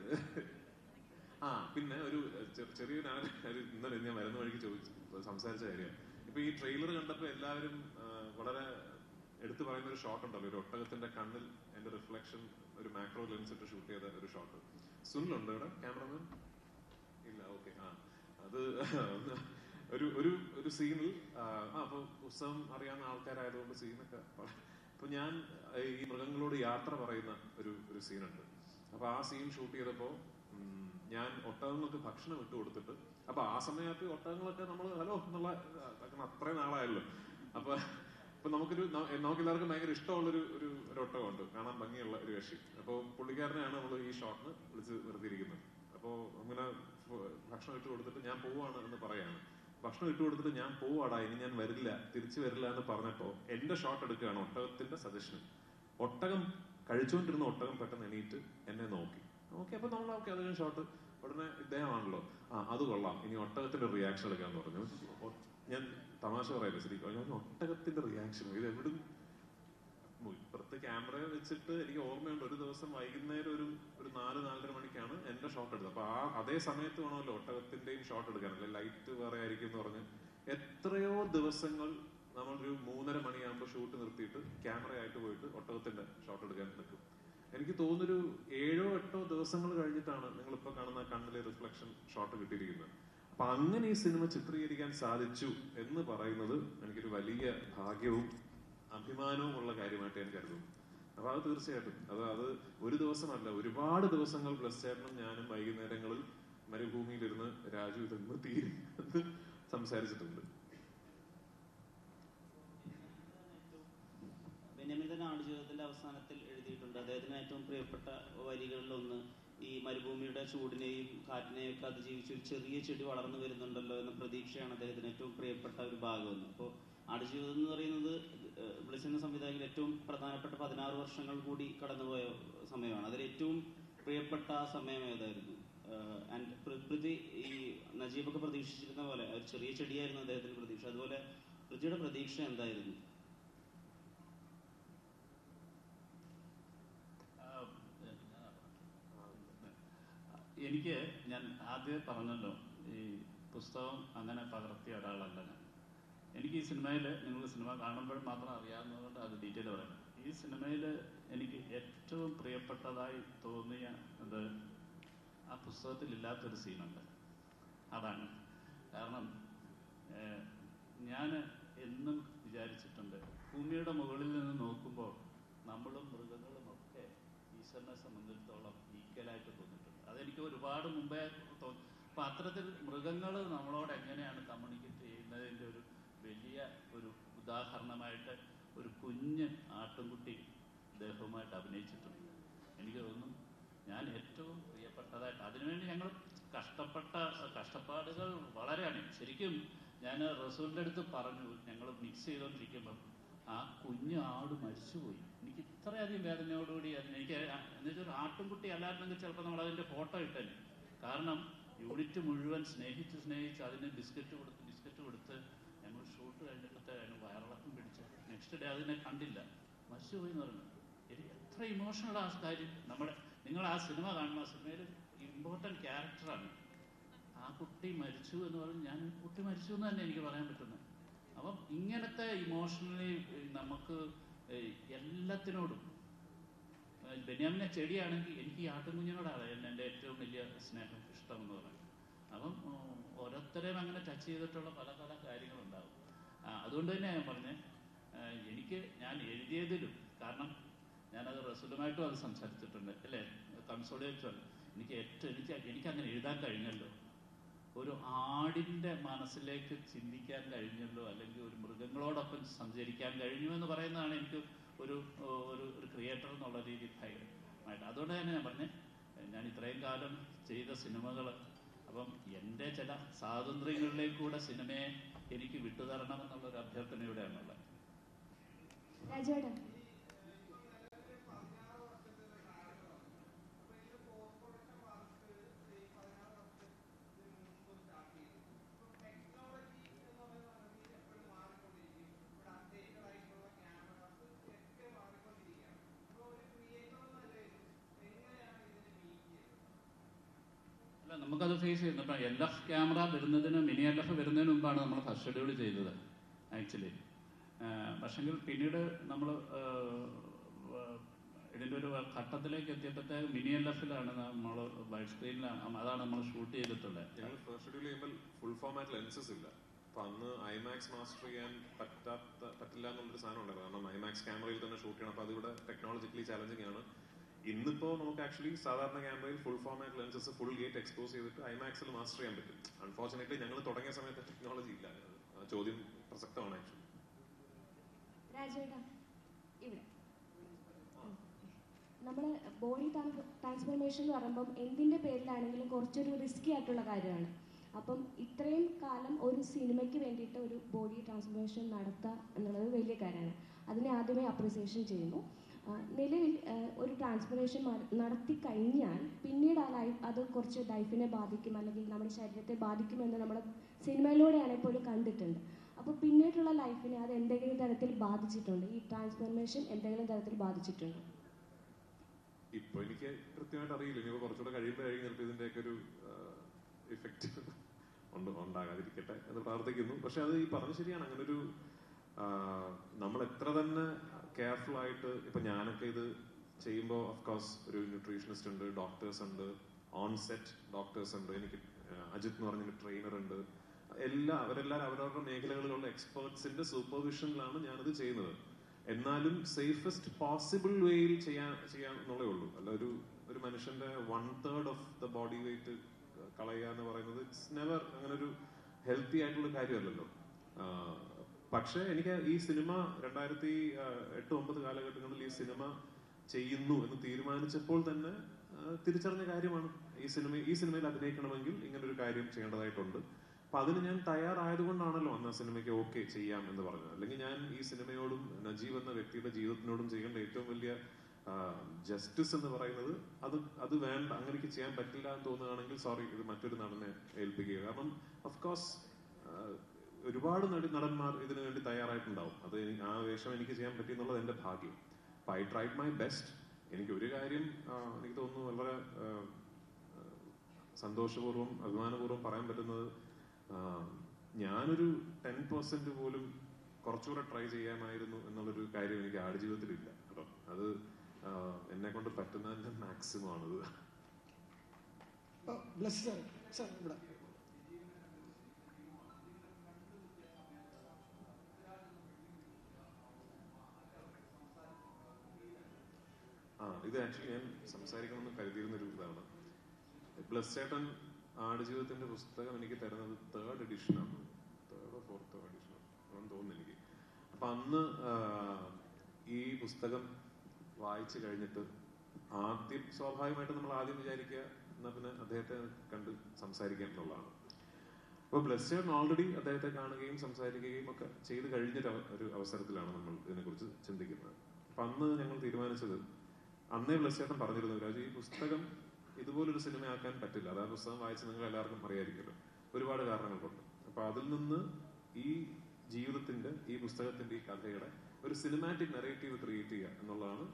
പിന്നെ ഒരു ഇന്നലെ ഞാൻ വരുന്ന വഴിക്ക് സംസാരിച്ച കാര്യമാണ്. ഇപ്പൊ ഈ ട്രെയിലർ കണ്ടപ്പോ എല്ലാവരും വളരെ എടുത്തു പറയുന്ന ഒരു ഷോട്ട് ഉണ്ടല്ലോ, ഒരു ഒട്ടകത്തിന്റെ കണ്ണിൽ എന്റെ റിഫ്ലക്ഷൻ ഒരു മാക്രോ ലെൻസ് ഇട്ട് ഷൂട്ട് ചെയ്ത ഒരു ഷോട്ട്. സുനിലുണ്ടോ ഇവിടെ ക്യാമറമാൻ? ഇല്ല, ഓക്കെ. അത് ഒരു സീനിൽ അപ്പൊ പുസ്തകം അറിയാവുന്ന ആൾക്കാരായതുകൊണ്ട് സീനൊക്കെ അപ്പൊ ഞാൻ ഈ മൃഗങ്ങളോട് യാത്ര പറയുന്ന ഒരു സീനുണ്ട്. അപ്പൊ ആ സീൻ ഷൂട്ട് ചെയ്തപ്പോ ഞാൻ ഒട്ടകങ്ങൾക്ക് ഭക്ഷണം ഇട്ട് കൊടുത്തിട്ട്, അപ്പൊ ആ സമയത്ത് ഒട്ടകങ്ങളൊക്കെ നമ്മൾ ഹലോ എന്നുള്ള അത്രയും നാളായല്ലോ. അപ്പൊ നമുക്ക് എല്ലാവർക്കും ഭയങ്കര ഇഷ്ടമുള്ളൊരു ഒട്ടകമുണ്ട്, കാണാൻ ഭംഗിയുള്ള ഒരു കക്ഷി. അപ്പോൾ പുള്ളിക്കാരനെയാണ് നമ്മൾ ഈ ഷോട്ടിന് വിളിച്ച് നിർത്തിയിരിക്കുന്നത്. അപ്പോൾ അങ്ങനെ ഭക്ഷണം ഇട്ട് കൊടുത്തിട്ട് ഞാൻ പോവാണ് എന്ന് പറയാണ്. ഭക്ഷണം ഇട്ട് കൊടുത്തിട്ട് ഞാൻ പോവാടാ, ഇനി ഞാൻ വരില്ല, തിരിച്ചു വരില്ല എന്ന് പറഞ്ഞപ്പോ എന്റെ ഷോട്ട് എടുക്കുകയാണ് ഒട്ടകത്തിന്റെ സജഷൻ. ഒട്ടകം കഴിച്ചുകൊണ്ടിരുന്ന ഒട്ടകം പെട്ടെന്ന് എണീറ്റ് എന്നെ നോക്കി. അപ്പൊ നമ്മൾ അത് ഷോട്ട് ഉടനെ ഇദ്ദേഹമാണല്ലോ, അത് കൊള്ളാം, ഇനി ഒട്ടകത്തിന്റെ റിയാക്ഷൻ എടുക്കാന്ന് പറഞ്ഞു. ഞാൻ തമാശ പറയല്ലേ ശരിക്കും, ഒട്ടകത്തിന്റെ റിയാക്ഷൻ ഇത് എവിടും ഇപ്പുറത്ത് ക്യാമറ വെച്ചിട്ട് എനിക്ക് ഓർമ്മയുണ്ട്. ഒരു ദിവസം വൈകുന്നേരം ഒരു 4-4:30 മണിക്കാണ് എന്റെ ഷോട്ട് എടുത്തത്. അപ്പൊ അതേ സമയത്ത് വേണമല്ലോ ഒട്ടകത്തിന്റെയും ഷോട്ട് എടുക്കാനല്ലേ, ലൈറ്റ് വേറെ ആയിരിക്കും എന്ന് പറഞ്ഞ് എത്രയോ ദിവസങ്ങൾ നമ്മളൊരു 3:30 മണിയാകുമ്പോൾ ഷൂട്ട് നിർത്തിയിട്ട് ക്യാമറയായിട്ട് പോയിട്ട് ഒട്ടകത്തിന്റെ ഷോട്ട് എടുക്കാൻ നിൽക്കും. എനിക്ക് തോന്നുന്നൊരു 7-8 ദിവസങ്ങൾ കഴിഞ്ഞിട്ടാണ് നിങ്ങളിപ്പോ കാണുന്ന കണ്ണിലെ റിഫ്ലക്ഷൻ ഷോട്ട് കിട്ടിയിരിക്കുന്നത്. അപ്പൊ അങ്ങനെ ഈ സിനിമ ചിത്രീകരിക്കാൻ സാധിച്ചു എന്ന് പറയുന്നത് എനിക്കൊരു വലിയ ഭാഗ്യവും അഭിമാനവും ഉള്ള കാര്യമായിട്ട് ഞാൻ കരുതുന്നു. അപ്പൊ അത് തീർച്ചയായിട്ടും അത് ഒരു ദിവസമല്ല, ഒരുപാട് ദിവസങ്ങൾ ബ്ലെസ് ചേട്ടനും ഞാനും വൈകുന്നേരങ്ങളിൽ മരുഭൂമിയിലിരുന്ന് രാജു ഇതെന്ന് തീരുന്നത് സംസാരിച്ചിട്ടുണ്ട്. ബെന്യാമിൻ തന്നെ ആടുജീവിതത്തിന്റെ അവസാനത്തിൽ എഴുതിയിട്ടുണ്ട്, അദ്ദേഹത്തിന് ഏറ്റവും പ്രിയപ്പെട്ട വരികളിലൊന്ന് ഈ മരുഭൂമിയുടെ ചൂടിനെയും കാറ്റിനെയും ഒക്കെ അതിജീവിച്ച് ഒരു ചെറിയ ചെടി വളർന്നു വരുന്നുണ്ടല്ലോ എന്ന പ്രതീക്ഷയാണ് അദ്ദേഹത്തിന് ഏറ്റവും പ്രിയപ്പെട്ട ഒരു ഭാഗമെന്ന്. അപ്പോൾ ആടുജീവിതം എന്ന് പറയുന്നത് ബ്ലെസ്സിന്റെ സംവിധായകൻ ഏറ്റവും പ്രധാനപ്പെട്ട 16 വർഷങ്ങൾ കൂടി കടന്നുപോയ സമയമാണ്. അതിൽ ഏറ്റവും പ്രിയപ്പെട്ട സമയം ഏതായിരുന്നു? ആൻഡ് പൃഥ്വി ഈ നജീബൊക്കെ പ്രതീക്ഷിച്ചിരുന്ന പോലെ ഒരു ചെറിയ ചെടിയായിരുന്നു അദ്ദേഹത്തിന്റെ പ്രതീക്ഷ, അതുപോലെ പൃഥ്വിയുടെ പ്രതീക്ഷ എന്തായിരുന്നു? എനിക്ക് ഞാൻ ആദ്യം പറഞ്ഞല്ലോ, ഈ പുസ്തകം അങ്ങനെ പകർത്തിയ ഒരാളല്ല ഞാൻ. എനിക്ക് ഈ സിനിമയിൽ, നിങ്ങൾ സിനിമ കാണുമ്പോൾ മാത്രം അറിയാവുന്നതുകൊണ്ട് അത് ഡീറ്റെയിൽ പറയണം. ഈ സിനിമയിൽ എനിക്ക് ഏറ്റവും പ്രിയപ്പെട്ടതായി തോന്നിയ അത് ആ പുസ്തകത്തിൽ ഇല്ലാത്തൊരു സീനുണ്ട്. അതാണ് കാരണം. ഞാൻ എന്നും വിചാരിച്ചിട്ടുണ്ട്, ഭൂമിയുടെ മുകളിൽ നിന്ന് നോക്കുമ്പോൾ നമ്മളും മൃഗങ്ങളും ഒക്കെ ഈശ്വരനെ സംബന്ധിച്ചിടത്തോളം ഈക്വലായിട്ട് തോന്നിയിട്ടുണ്ട്. അതെനിക്ക് ഒരുപാട് മുമ്പേ തോന്നി. അപ്പം അത്തരത്തിൽ മൃഗങ്ങൾ നമ്മളോട് എങ്ങനെയാണ് കമ്മ്യൂണിക്കേറ്റ് ചെയ്യുന്നതിൻ്റെ ഒരു വലിയ ഒരു ഉദാഹരണമായിട്ട് ഒരു കുഞ്ഞ് ആട്ടുംകുട്ടി ഇദ്ദേഹവുമായിട്ട് അഭിനയിച്ചിട്ടുണ്ട്. എനിക്ക് തോന്നുന്നു ഞാൻ ഏറ്റവും പ്രിയപ്പെട്ടതായിട്ട്, അതിനുവേണ്ടി ഞങ്ങൾ കഷ്ടപ്പാടുകൾ വളരെയാണ്. ശരിക്കും ഞാൻ റസൂലിൻ്റെ അടുത്ത് പറഞ്ഞു, ഞങ്ങൾ മിക്സ് ചെയ്തുകൊണ്ടിരിക്കുമ്പം ആ കുഞ്ഞ് ആട് മരിച്ചുപോയി. എനിക്ക് ഇത്രയധികം വേദനയോടുകൂടി എനിക്ക് എന്നുവെച്ചാൽ ഒരു ആട്ടുംകുട്ടി അല്ലായിരുന്നെങ്കിൽ ചിലപ്പോൾ നമ്മൾ അതിൻ്റെ ഫോട്ടോ ഇട്ടല്ലേ. കാരണം യൂണിറ്റ് മുഴുവൻ സ്നേഹിച്ച് അതിന് ബിസ്ക്കറ്റ് കൊടുത്ത് ഞങ്ങൾ ഷൂട്ട് കഴിഞ്ഞിട്ട് അതിന് വയറിളക്കം പിടിച്ച് നെക്സ്റ്റ് ഡേ അതിനെ കണ്ടില്ല, മരിച്ചുപോയി എന്ന് പറഞ്ഞു. എനിക്ക് എത്ര ഇമോഷണൽ ആ കാര്യം. നിങ്ങൾ ആ സിനിമ കാണുന്ന, ആ സിനിമയിൽ ഇമ്പോർട്ടൻറ്റ് ക്യാരക്ടറാണ്. ആ കുട്ടി മരിച്ചു എന്ന് പറഞ്ഞ് ഞാൻ കുട്ടി മരിച്ചു എന്ന് തന്നെ എനിക്ക് പറയാൻ പറ്റുന്നത്. അപ്പം ഇങ്ങനത്തെ ഇമോഷണലി നമുക്ക് എല്ലാത്തിനോടും, ബെന്യാമിനെ ചെടിയാണെങ്കിൽ എനിക്ക് ഈ ആട്ടുംകുഞ്ഞിനോടാണ് എൻ്റെ ഏറ്റവും വലിയ സ്നേഹം, ഇഷ്ടം എന്ന് പറയുന്നത്. അപ്പം ഓരോരുത്തരെയും അങ്ങനെ ടച്ച് ചെയ്തിട്ടുള്ള പല പല കാര്യങ്ങളുണ്ടാകും. അതുകൊണ്ട് തന്നെ ഞാൻ പറഞ്ഞേ, ഞാൻ എഴുതിയതിലും, കാരണം ഞാനത് റസൂലുമായിട്ടും അത് സംസാരിച്ചിട്ടുണ്ട് അല്ലേ, കൺസോളിഡേറ്റ്. എനിക്കങ്ങനെ എഴുതാൻ കഴിഞ്ഞല്ലോ, ഒരു ആടിൻ്റെ മനസ്സിലേക്ക് ചിന്തിക്കാൻ കഴിഞ്ഞല്ലോ, അല്ലെങ്കിൽ ഒരു മൃഗങ്ങളോടൊപ്പം സഞ്ചരിക്കാൻ കഴിഞ്ഞു എന്ന് പറയുന്നതാണ് എനിക്ക് ഒരു ക്രിയേറ്റർ എന്നുള്ള രീതിയിൽ ഭയങ്കരമായിട്ട്. അതുകൊണ്ട് തന്നെ ഞാൻ പറഞ്ഞേ, ഞാൻ ഇത്രയും കാലം ചെയ്ത സിനിമകൾ, അപ്പം എൻ്റെ ചില സ്വാതന്ത്ര്യങ്ങളിലേക്കൂടെ സിനിമയെ എനിക്ക് വിട്ടുതരണമെന്നുള്ളൊരു അഭ്യർത്ഥനയോടെയാണുള്ളത്. നമുക്കത് ഫേസ് ചെയ്യുന്നു. ഇപ്പം LF ക്യാമറ വരുന്നതിന്, മിനി LF വരുന്നതിന് മുമ്പാണ് നമ്മൾ ഫസ്റ്റ് ഷെഡ്യൂൾ ചെയ്തത് ആക്ച്വലി. പക്ഷെങ്കിൽ പിന്നീട് നമ്മൾ ഇതിൻ്റെ ഒരു ഘട്ടത്തിലേക്ക് എത്തിയപ്പോഴത്തേക്ക് മിനി LF-ലാണ് നമ്മൾ വൈഡ് സ്ക്രീനിലാണ്, അതാണ് നമ്മൾ ഷൂട്ട് ചെയ്തിട്ടുള്ളത്. ഞങ്ങൾ ഫസ്റ്റ് ഷെഡ്യൂൾ ചെയ്യുമ്പോൾ ഫുൾ ഫോമാറ്റ് ലെൻസസ് ഇല്ല. അപ്പൊ അന്ന് IMAX മാസ്റ്റർ ചെയ്യാൻ പറ്റില്ല എന്നുള്ളൊരു സാധനം ഉണ്ടായിരുന്നു. കാരണം IMAX ക്യാമറയിൽ തന്നെ ഷൂട്ട് ചെയ്യണം. അപ്പൊ അതിവിടെ ടെക്നോളജിക്കലി ചാലഞ്ചിങ് ആണ്. ഇന്നിപ്പോ നമുക്ക് ആക്ച്വലി സാധാരണ ക്യാമറയിൽ full format lenses full gate expose ചെയ്തിട്ട് IMAX-ൽ മാസ്റ്റർ ചെയ്യാൻ പറ്റും. അൺഫോർച്ചുനേറ്റ്ലി ഞങ്ങൾ തുടങ്ങിയ സമയത്ത് ടെക്നോളജി ഇല്ല. ചോദ്യം പ്രസക്തമാണ് ആക്ച്വലി. നമ്മൾ ബോഡി ട്രാൻസ്ഫോർമേഷൻ എന്ന് പറയുമ്പം എന്തിൻ്റെ പേരിലാണെങ്കിലും കുറച്ചൊരു റിസ്കി ആയിട്ടുള്ള കാര്യമാണ്. അപ്പം ഇത്രയും കാലം ഒരു സിനിമയ്ക്ക് വേണ്ടിയിട്ട് ഒരു ബോഡി ട്രാൻസ്ഫോർമേഷൻ നടത്തുക എന്നുള്ളത് വലിയ കാര്യമാണ്. അതിനെ ആദ്യമേ അപ്രിസിയേഷൻ ചെയ്യുന്നു. നിലവിൽ ഒരു ട്രാൻസ്ഫോർമേഷൻ നടത്തി കഴിഞ്ഞാൽ പിന്നീട് അത് കുറച്ച് ലൈഫിനെ ബാധിക്കും, അല്ലെങ്കിൽ നമ്മുടെ ശരീരത്തെ ബാധിക്കുമെന്ന് നമ്മൾ സിനിമയിലൂടെയാണ് ഇപ്പോഴും കണ്ടിട്ടുണ്ട്. അപ്പോൾ പിന്നീടുള്ള ലൈഫിനെ അത് എന്തെങ്കിലും തരത്തിൽ ബാധിച്ചിട്ടുണ്ട്? ഈ ട്രാൻസ്ഫോർമേഷൻ എന്തെങ്കിലും തരത്തിൽ ബാധിച്ചിട്ടുണ്ടോ? ഇപ്പൊ എനിക്ക് കൃത്യമായിട്ട് അറിയില്ല. ഇനി കുറച്ചുകൂടെ കഴിയുമ്പോഴായിരിക്കും ചിലപ്പോൾ ഇതിന്റെയൊക്കെ ഒരു ഇഫക്റ്റ് ഉണ്ടാകാതിരിക്കട്ടെ എന്ന് പ്രാർത്ഥിക്കുന്നു. പക്ഷെ അത് ഈ പറഞ്ഞ ശരിയാണ്. അങ്ങനെ ഒരു നമ്മൾ എത്ര തന്നെ കെയർഫുൾ ആയിട്ട്, ഇപ്പൊ ഞാനൊക്കെ ഇത് ചെയ്യുമ്പോൾ ഓഫ്കോഴ്സ് ഒരു ന്യൂട്രീഷനിസ്റ്റ് ഉണ്ട്, ഡോക്ടേഴ്സ് ഉണ്ട്, ഓൺ സെറ്റ് ഡോക്ടേഴ്സ് ഉണ്ട്, എനിക്ക് അജിത് എന്ന് പറഞ്ഞൊരു ട്രെയിനർ ഉണ്ട്. അവരെല്ലാവരും അവരവരുടെ മേഖലകളിലുള്ള എക്സ്പേർട്സിന്റെ സൂപ്പർവിഷനിലാണ് ഞാനത് ചെയ്യുന്നത്. എന്നാലും സേഫസ്റ്റ് പോസിബിൾ വേയിൽ ചെയ്യാൻ എന്നുള്ളേ ഉള്ളൂ. അല്ല ഒരു മനുഷ്യന്റെ 1/3 ഓഫ് ദ ബോഡി വെയിറ്റ് കളയുക എന്ന് പറയുന്നത് ഇറ്റ്സ് നെവർ അങ്ങനെ ഒരു ഹെൽത്തി ആയിട്ടുള്ള കാര്യമല്ലല്ലോ. പക്ഷെ എനിക്ക് ഈ സിനിമ 2008-2009 കാലഘട്ടങ്ങളിൽ ഈ സിനിമ ചെയ്യുന്നു എന്ന് തീരുമാനിച്ചപ്പോൾ തന്നെ തിരിച്ചറിഞ്ഞ കാര്യമാണ്. ഈ സിനിമയിൽ അഭിനയിക്കണമെങ്കിൽ ഇങ്ങനൊരു കാര്യം ചെയ്യേണ്ടതായിട്ടുണ്ട്. അപ്പൊ അതിന് ഞാൻ തയ്യാറായതുകൊണ്ടാണല്ലോ അന്ന് ആ സിനിമയ്ക്ക് ഓക്കെ ചെയ്യാം എന്ന് പറഞ്ഞത്. അല്ലെങ്കിൽ ഞാൻ ഈ സിനിമയോടും നജീബ് എന്ന വ്യക്തിയുടെ ജീവിതത്തിനോടും ചെയ്യേണ്ട ഏറ്റവും വലിയ ജസ്റ്റിസ് എന്ന് പറയുന്നത് അത് വേണ്ട, അങ്ങനെയൊക്കെ ചെയ്യാൻ പറ്റില്ല എന്ന് തോന്നുകയാണെങ്കിൽ സോറി, ഇത് മറ്റൊരു നടനെ ഏൽപ്പിക്കുക. കാരണം ഓഫ്കോഴ്സ് ഒരുപാട് നടന്മാർ ഇതിനു വേണ്ടി തയ്യാറായിട്ടുണ്ടാവും. അത് ആ വേഷം എനിക്ക് ചെയ്യാൻ പറ്റി എന്നുള്ളത് എന്റെ ഭാഗ്യം. I tried my best. എനിക്ക് ഒരു കാര്യം എനിക്ക് തോന്നുന്നു വളരെ സന്തോഷപൂർവ്വം അഭിമാനപൂർവ്വം പറയാൻ പറ്റുന്നത് ഞാനൊരു 10% പോലും കുറച്ചുകൂടെ ട്രൈ ചെയ്യാമായിരുന്നു എന്നുള്ളൊരു കാര്യം എനിക്ക് ആടുജീവിതത്തിലില്ല കേട്ടോ. അത് എന്നെ കൊണ്ട് പറ്റുന്നതിന്റെ മാക്സിമം ആണത്. ഇത് ആക്ച്വലി ഞാൻ സംസാരിക്കണമെന്ന് കരുതിയിരുന്നൊരു ഇതാണ്. ബ്ലസ് ചേട്ടൻ ആടുജീവിതത്തിന്റെ പുസ്തകം എനിക്ക് തരുന്നത് 3rd എഡിഷനാണ്, 3rd or 4th edition ആണെന്ന് തോന്നുന്നു എനിക്ക്. അപ്പൊ അന്ന് ഈ പുസ്തകം വായിച്ചു കഴിഞ്ഞിട്ട് സ്വാഭാവികമായിട്ട് നമ്മൾ ആദ്യം വിചാരിക്കുക എന്നാ പിന്നെ അദ്ദേഹത്തെ കണ്ട് സംസാരിക്കാം എന്നുള്ളതാണ്. അപ്പൊ ബ്ലസ് ചേട്ടൻ ഓൾറെഡി അദ്ദേഹത്തെ കാണുകയും സംസാരിക്കുകയും ഒക്കെ ചെയ്ത് കഴിഞ്ഞ ഒരു അവസരത്തിലാണ് നമ്മൾ ഇതിനെക്കുറിച്ച് ചിന്തിക്കുന്നത്. അപ്പൊ അന്ന് ഞങ്ങൾ തീരുമാനിച്ചത്, അന്നേ ബ്ലസ് ചേട്ടൻ പറഞ്ഞിരുന്നു, രാജു ഈ പുസ്തകം ഇതുപോലൊരു സിനിമയാക്കാൻ പറ്റില്ല. അതാ പുസ്തകം വായിച്ച് നിങ്ങൾ എല്ലാവർക്കും അറിയായിരിക്കുമല്ലോ, ഒരുപാട് കാരണങ്ങൾ കൊണ്ട്. അപ്പൊ അതിൽ നിന്ന് ഈ ജീവിതത്തിന്റെ, ഈ പുസ്തകത്തിന്റെ, ഈ കഥയുടെ ഒരു സിനിമാറ്റിക് നെറേറ്റീവ് ക്രിയേറ്റ് ചെയ്യുക എന്നുള്ളതാണ്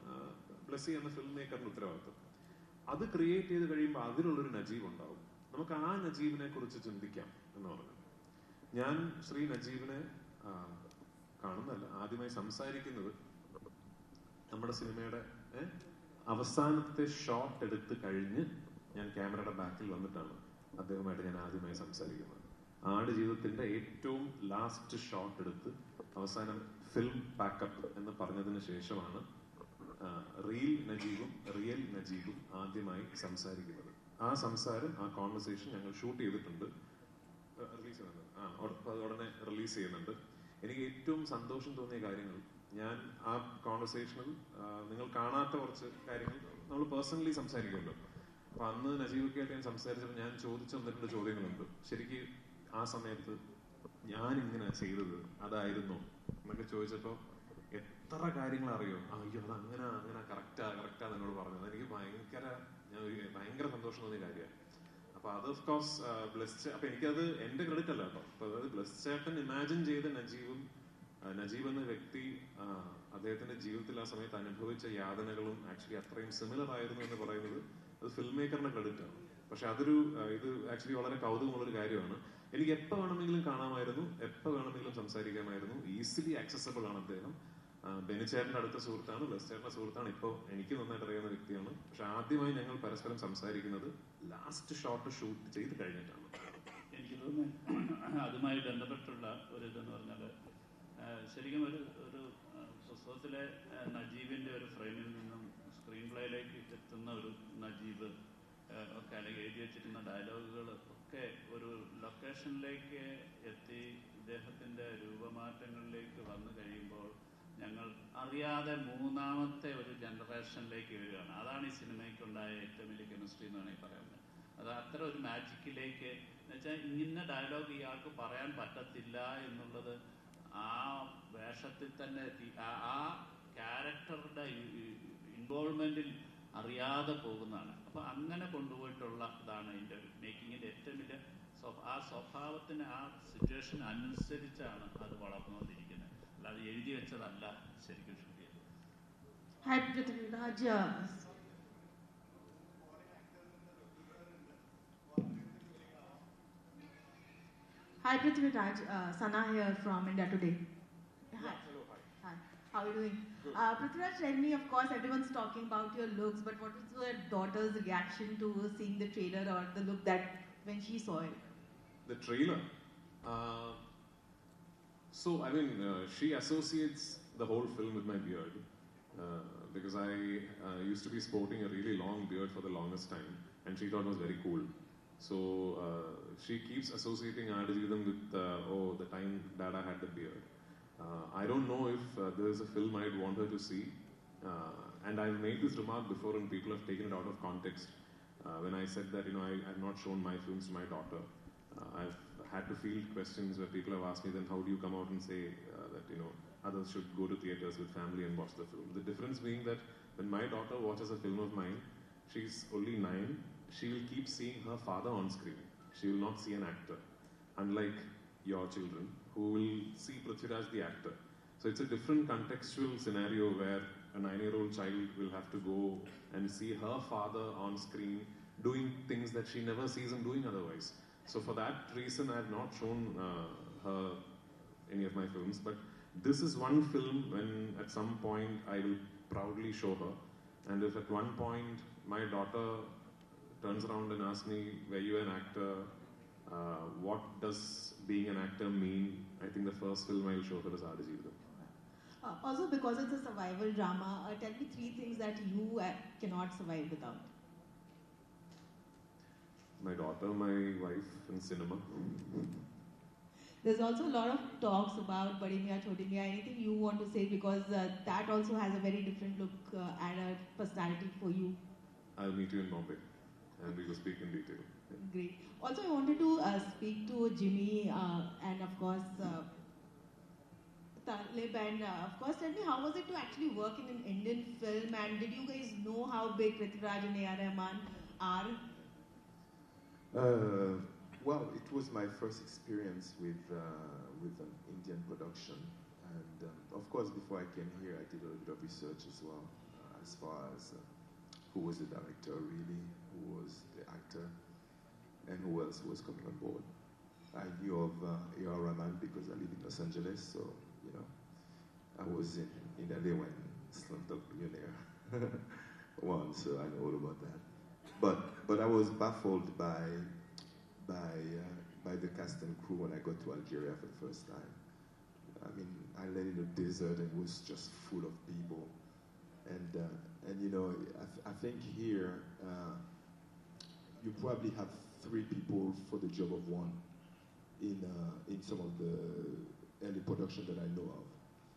ബ്ലസ്സി എന്ന ഫിലിം മേക്കറിന്റെ ഉത്തരവാദിത്വം. അത് ക്രിയേറ്റ് ചെയ്ത് കഴിയുമ്പോൾ അതിലുള്ളൊരു നജീബ് ഉണ്ടാവും. നമുക്ക് ആ നജീബിനെ കുറിച്ച് ചിന്തിക്കാം എന്ന് പറഞ്ഞു. ഞാൻ ശ്രീ നജീബിനെ കാണുന്നതല്ല, ആദ്യമായി സംസാരിക്കുന്നത് നമ്മുടെ സിനിമയുടെ അവസാനത്തെ ഷോട്ട് എടുത്ത് കഴിഞ്ഞ് ഞാൻ ക്യാമറയുടെ ബാക്കിൽ വന്നിട്ടാണ് അദ്ദേഹമായിട്ട് ഞാൻ ആദ്യമായി സംസാരിക്കുന്നത്. ആടുജീവിതത്തിന്റെ ഏറ്റവും ലാസ്റ്റ് ഷോട്ട് എടുത്ത് അവസാനം ഫിലിം പാക്കപ്പ് എന്ന് പറഞ്ഞതിന് ശേഷമാണ് റിയൽ നജീബും ആദ്യമായി സംസാരിക്കുന്നത്. ആ സംസാരം, ആ കോൺവെർസേഷൻ ഞങ്ങൾ ഷൂട്ട് ചെയ്തിട്ടുണ്ട്, റിലീസ് ചെയ്യുന്നുണ്ട്, ഉടനെ റിലീസ് ചെയ്യുന്നുണ്ട്. എനിക്ക് ഏറ്റവും സന്തോഷം തോന്നിയ കാര്യങ്ങൾ, ഞാൻ ആ കോൺവെർസേഷനിൽ നിങ്ങൾ കാണാത്ത കുറച്ച് കാര്യങ്ങൾ നമ്മൾ പേഴ്സണലി സംസാരിക്കുമല്ലോ. അപ്പൊ അന്ന് നജീബൊക്കെ ആയിട്ട് ഞാൻ സംസാരിച്ചപ്പോൾ ഞാൻ ചോദിച്ചു വന്നിട്ടുള്ള ചോദ്യങ്ങളുണ്ട്. ശരിക്കും ആ സമയത്ത് ഞാൻ ഇങ്ങനെ ചെയ്തത് അതായിരുന്നോ എന്നൊക്കെ ചോദിച്ചപ്പോ എത്ര കാര്യങ്ങൾ അറിയോ, അയ്യോ അത് അങ്ങനെ കറക്റ്റാ എന്നോട് പറഞ്ഞത്. എനിക്ക് ഭയങ്കര സന്തോഷം തോന്നിയ കാര്യമാണ്. അപ്പൊ അത് ഓഫ് കോഴ്സ് അപ്പൊ എനിക്കത് എന്റെ ക്രെഡിറ്റ് അല്ല കേട്ടോ. അപ്പൊ അതായത് ബ്ലസ് ചേട്ടൻ ഇമാജിൻ ചെയ്ത നജീബ് എന്ന വ്യക്തി അദ്ദേഹത്തിന്റെ ജീവിതത്തിൽ ആ സമയത്ത് അനുഭവിച്ച യാതനകളും ആക്ച്വലി അത്രയും സിമിലർ ആയിരുന്നു എന്ന് പറയുന്നത് അത് ഫിലിം മേക്കറിന്റെ ക്രെഡിറ്റ് ആണ്. പക്ഷെ ഇത് ആക്ച്വലി വളരെ കൗതുകമുള്ളൊരു കാര്യമാണ്. എനിക്ക് എപ്പോൾ വേണമെങ്കിലും കാണാമായിരുന്നു, എപ്പോൾ വേണമെങ്കിലും സംസാരിക്കാമായിരുന്നു. ഈസിലി ആക്സസബിൾ ആണ് അദ്ദേഹം. ബെനിച്ചേട്ടന്റെ അടുത്ത സുഹൃത്താണ്, ബ്ലസ് ചേട്ടന്റെ സുഹൃത്താണ്, ഇപ്പോൾ എനിക്ക് നന്നായിട്ട് അറിയാവുന്ന വ്യക്തിയാണ്. പക്ഷെ ആദ്യമായി ഞങ്ങൾ പരസ്പരം സംസാരിക്കുന്നത് ലാസ്റ്റ് ഷോട്ട് ഷൂട്ട് ചെയ്ത് കഴിഞ്ഞിട്ടാണ്. എനിക്ക് തോന്നുന്നു അതുമായി ബന്ധപ്പെട്ടുള്ള ഒരു ഇതെന്ന് പറഞ്ഞാൽ ശരിക്കും ഒരു പുസ്തകത്തിലെ നജീബിന്റെ ഒരു ഫ്രെയിമിൽ നിന്നും സ്ക്രീൻ പ്ലേയിലേക്ക് എത്തുന്ന ഒരു നജീബ് ഒക്കെ അല്ലെങ്കിൽ എഴുതി വെച്ചിരുന്ന ഡയലോഗുകൾ ഒക്കെ ഒരു ലൊക്കേഷനിലേക്ക് എത്തി ഇദ്ദേഹത്തിന്റെ രൂപമാറ്റങ്ങളിലേക്ക് വന്നു കഴിയുമ്പോൾ ഞങ്ങൾ അറിയാതെ മൂന്നാമത്തെ ഒരു ജനറേഷനിലേക്ക് വരികയാണ്. അതാണ് ഈ സിനിമയ്ക്കുണ്ടായ ഏറ്റവും വലിയ കെമിസ്ട്രി എന്ന് വേണമെങ്കിൽ പറയുന്നത്. അത് അത്ര ഒരു മാജിക്കിലേക്ക് എന്ന് വെച്ചാൽ ഇന്ന ഡയലോഗ് ഇയാൾക്ക് പറയാൻ പറ്റത്തില്ല എന്നുള്ളത് ആ വേഷത്തിൽ തന്നെ ആ ക്യാരക്ടറുടെ ഇൻവോൾവ്മെന്റിൽ അറിയാതെ പോകുന്നതാണ്. അപ്പൊ അങ്ങനെ കൊണ്ടുപോയിട്ടുള്ള ഇതാണ് ഇതിന്റെ മേക്കിങ്ങിന്റെ ഏറ്റവും വലിയ ആ സ്വഭാവത്തിന്, ആ സിറ്റുവേഷൻ അനുസരിച്ചാണ് അത് വളർന്നുകൊണ്ടിരിക്കുന്നത്. അല്ലാതെ എഴുതി വെച്ചതല്ല ശരിക്കും ഷൂട്ട് ചെയ്തത്. Hi Prithviraj. Hi Prithviraj, Sana here from India Today. Hi. Hello, hi. Hi. How are you doing? Good. Prithviraj, tell me, of course everyone's talking about your looks, but what was your daughter's reaction to seeing the trailer or the look that when she saw it? The trailer? So, I mean, she associates the whole film with my beard because I used to be sporting a really long beard for the longest time, and she thought it was very cool. So, she keeps associating Adujeevitham with, the time Dada had the beard. I don't know if there is a film I'd want her to see, and I've made this remark before and people have taken it out of context. When I said that, I've not shown my films to my daughter. I've had to field questions where people have asked me, then how do you come out and say that, others should go to theatres with family and watch the film? The difference being that when my daughter watches a film of mine, she's only 9, she will keep seeing her father on screen. She will not see an actor. Unlike your children, who will see Prithviraj the actor. So it's a different contextual scenario where a 9-year-old child will have to go and see her father on screen doing things that she never sees him doing otherwise. So for that reason, I have not shown her any of my films. But this is one film when at some point I will proudly show her. And if at one point my daughter turns around and asks me, were you an actor? What does being an actor mean? I think the first film I will show her is Aadijeevitham. Also, because it's a survival drama, tell me 3 things that you cannot survive without. My daughter, my wife, and cinema. There's also a lot of talks about Badi Miyan Choti Miyan. Anything you want to say, because that also has a very different look and a personality for you. I'll meet you in Bombay and we will speak in detail. Great. Also, I wanted to speak to Jimmy and of course Talib, and of course tell me, how was it to actually work in an Indian film, and did you guys know how big Hrithik Raj and A.R. Rahman are? Well, it was my first experience with an Indian production, and of course before I came here I did a little bit of research as well, as far as who was the director really, who was the actor, and who else was coming on board. I knew of A.R. Rahman because I live in Los Angeles, so you know, I was in LA when Slumdog Millionaire won, so I know all about that. But I was baffled by the cast and crew when I got to Algeria for the first time. I mean, I landed in a desert and it was just full of people, and you know, I think here you probably have 3 people for the job of 1 in some of the early production that I know of.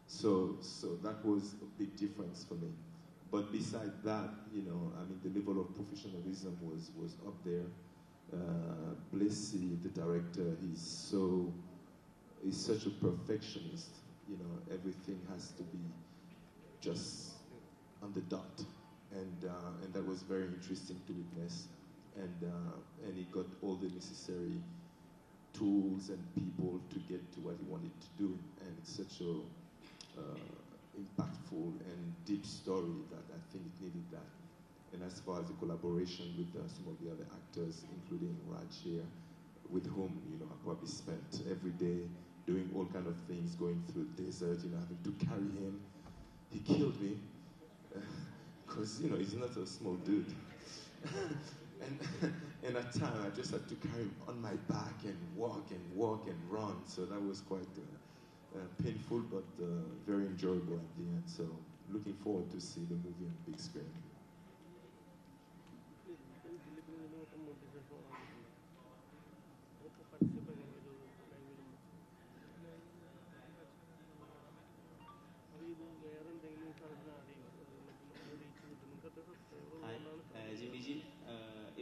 So that was a big difference for me. But besides that, you know, I mean, the level of professionalism was up there. Blessy, the director, he's such a perfectionist. You know, everything has to be just on the dot, and that was very interesting to witness. And he got all the necessary tools and people to get to what he wanted to do, and it's such a impactful and deep story that I think it needed that. And as far as the collaboration with some of the other actors, including Raj here, with whom, you know, I probably spent every day doing all kind of things, going through the desert, you know, having to carry him. He killed me, because, you know, he's not a small dude. and at times I just had to carry him on my back and walk and run. So that was quite painful, but very enjoyable at the end. So looking forward to see the movie on the big screen.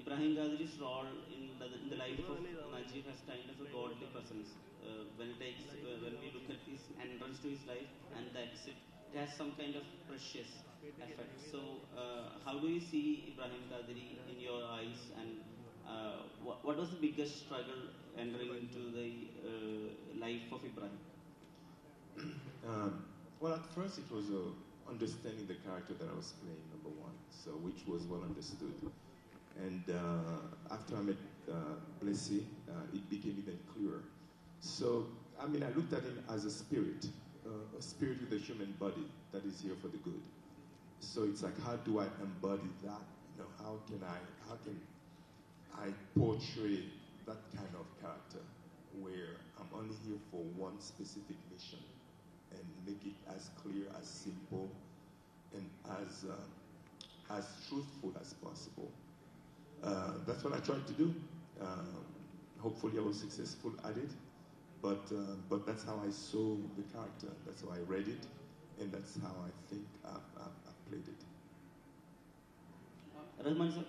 Ibrahim Qadri's role in the life of Najib has kind of a godly presence. When we look at his entrance to his life and the exit, it has some kind of precious effect. So, how do you see Ibrahim Qadri in your eyes, and what was the biggest struggle entering into the life of Ibrahim? Well, at first it was understanding the character that I was playing, number 1, so which was well understood. And after I met Blessy, it became even clearer. So, I mean, I looked at him as a spirit with a human body that is here for the good. So it's like, how do I embody that? You know, how can I portray that kind of character where I'm only here for one specific mission and make it as clear, as simple, and as truthful as possible. That's what I tried to do. Hopefully I was successful at it, but that's how I saw the character, that's how I read it, and that's how I think I've played it. Rahman sir,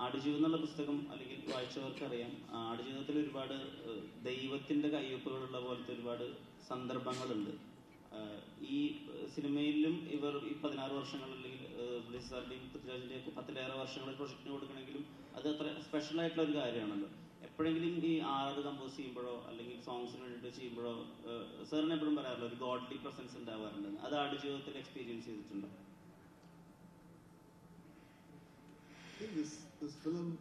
Aadujeevitham എന്നുള്ള പുസ്തകം അല്ലെങ്കിൽ വായിച്ചവർക്കറിയാം, ആടുജീവിതത്തിൽ ഒരുപാട് ദൈവത്തിന്റെ കയ്യൊപ്പുകളുള്ള പോലത്തെ ഒരുപാട് സന്ദർഭങ്ങളുണ്ട്. ഈ സിനിമയിലും ഇവർ ഈ 16 വർഷങ്ങൾ അല്ലെങ്കിൽ ബ്ലെസ്സി സാറിന്റെയും പൃഥ്വിരാജിന്റെയും ഒക്കെ 10-ലേറെ വർഷങ്ങൾ പ്രൊജക്റ്റിന് കൊടുക്കണമെങ്കിലും അത് അത്ര സ്പെഷ്യൽ ആയിട്ടുള്ള ഒരു കാര്യമാണല്ലോ. എപ്പോഴെങ്കിലും ഈ ആറ് കമ്പോസ് ചെയ്യുമ്പോഴോ അല്ലെങ്കിൽ സോങ്സിന് വേണ്ടിയിട്ട് ചെയ്യുമ്പോഴോ സാറിന് എപ്പോഴും പറയാറില്ല ഒരു ഗോഡ്ലി പ്രസൻസ് ഉണ്ടാവാറുണ്ട്, അത് ആടുജീവിതത്തിൽ എക്സ്പീരിയൻസ് ചെയ്തിട്ടുണ്ടോ? I think this film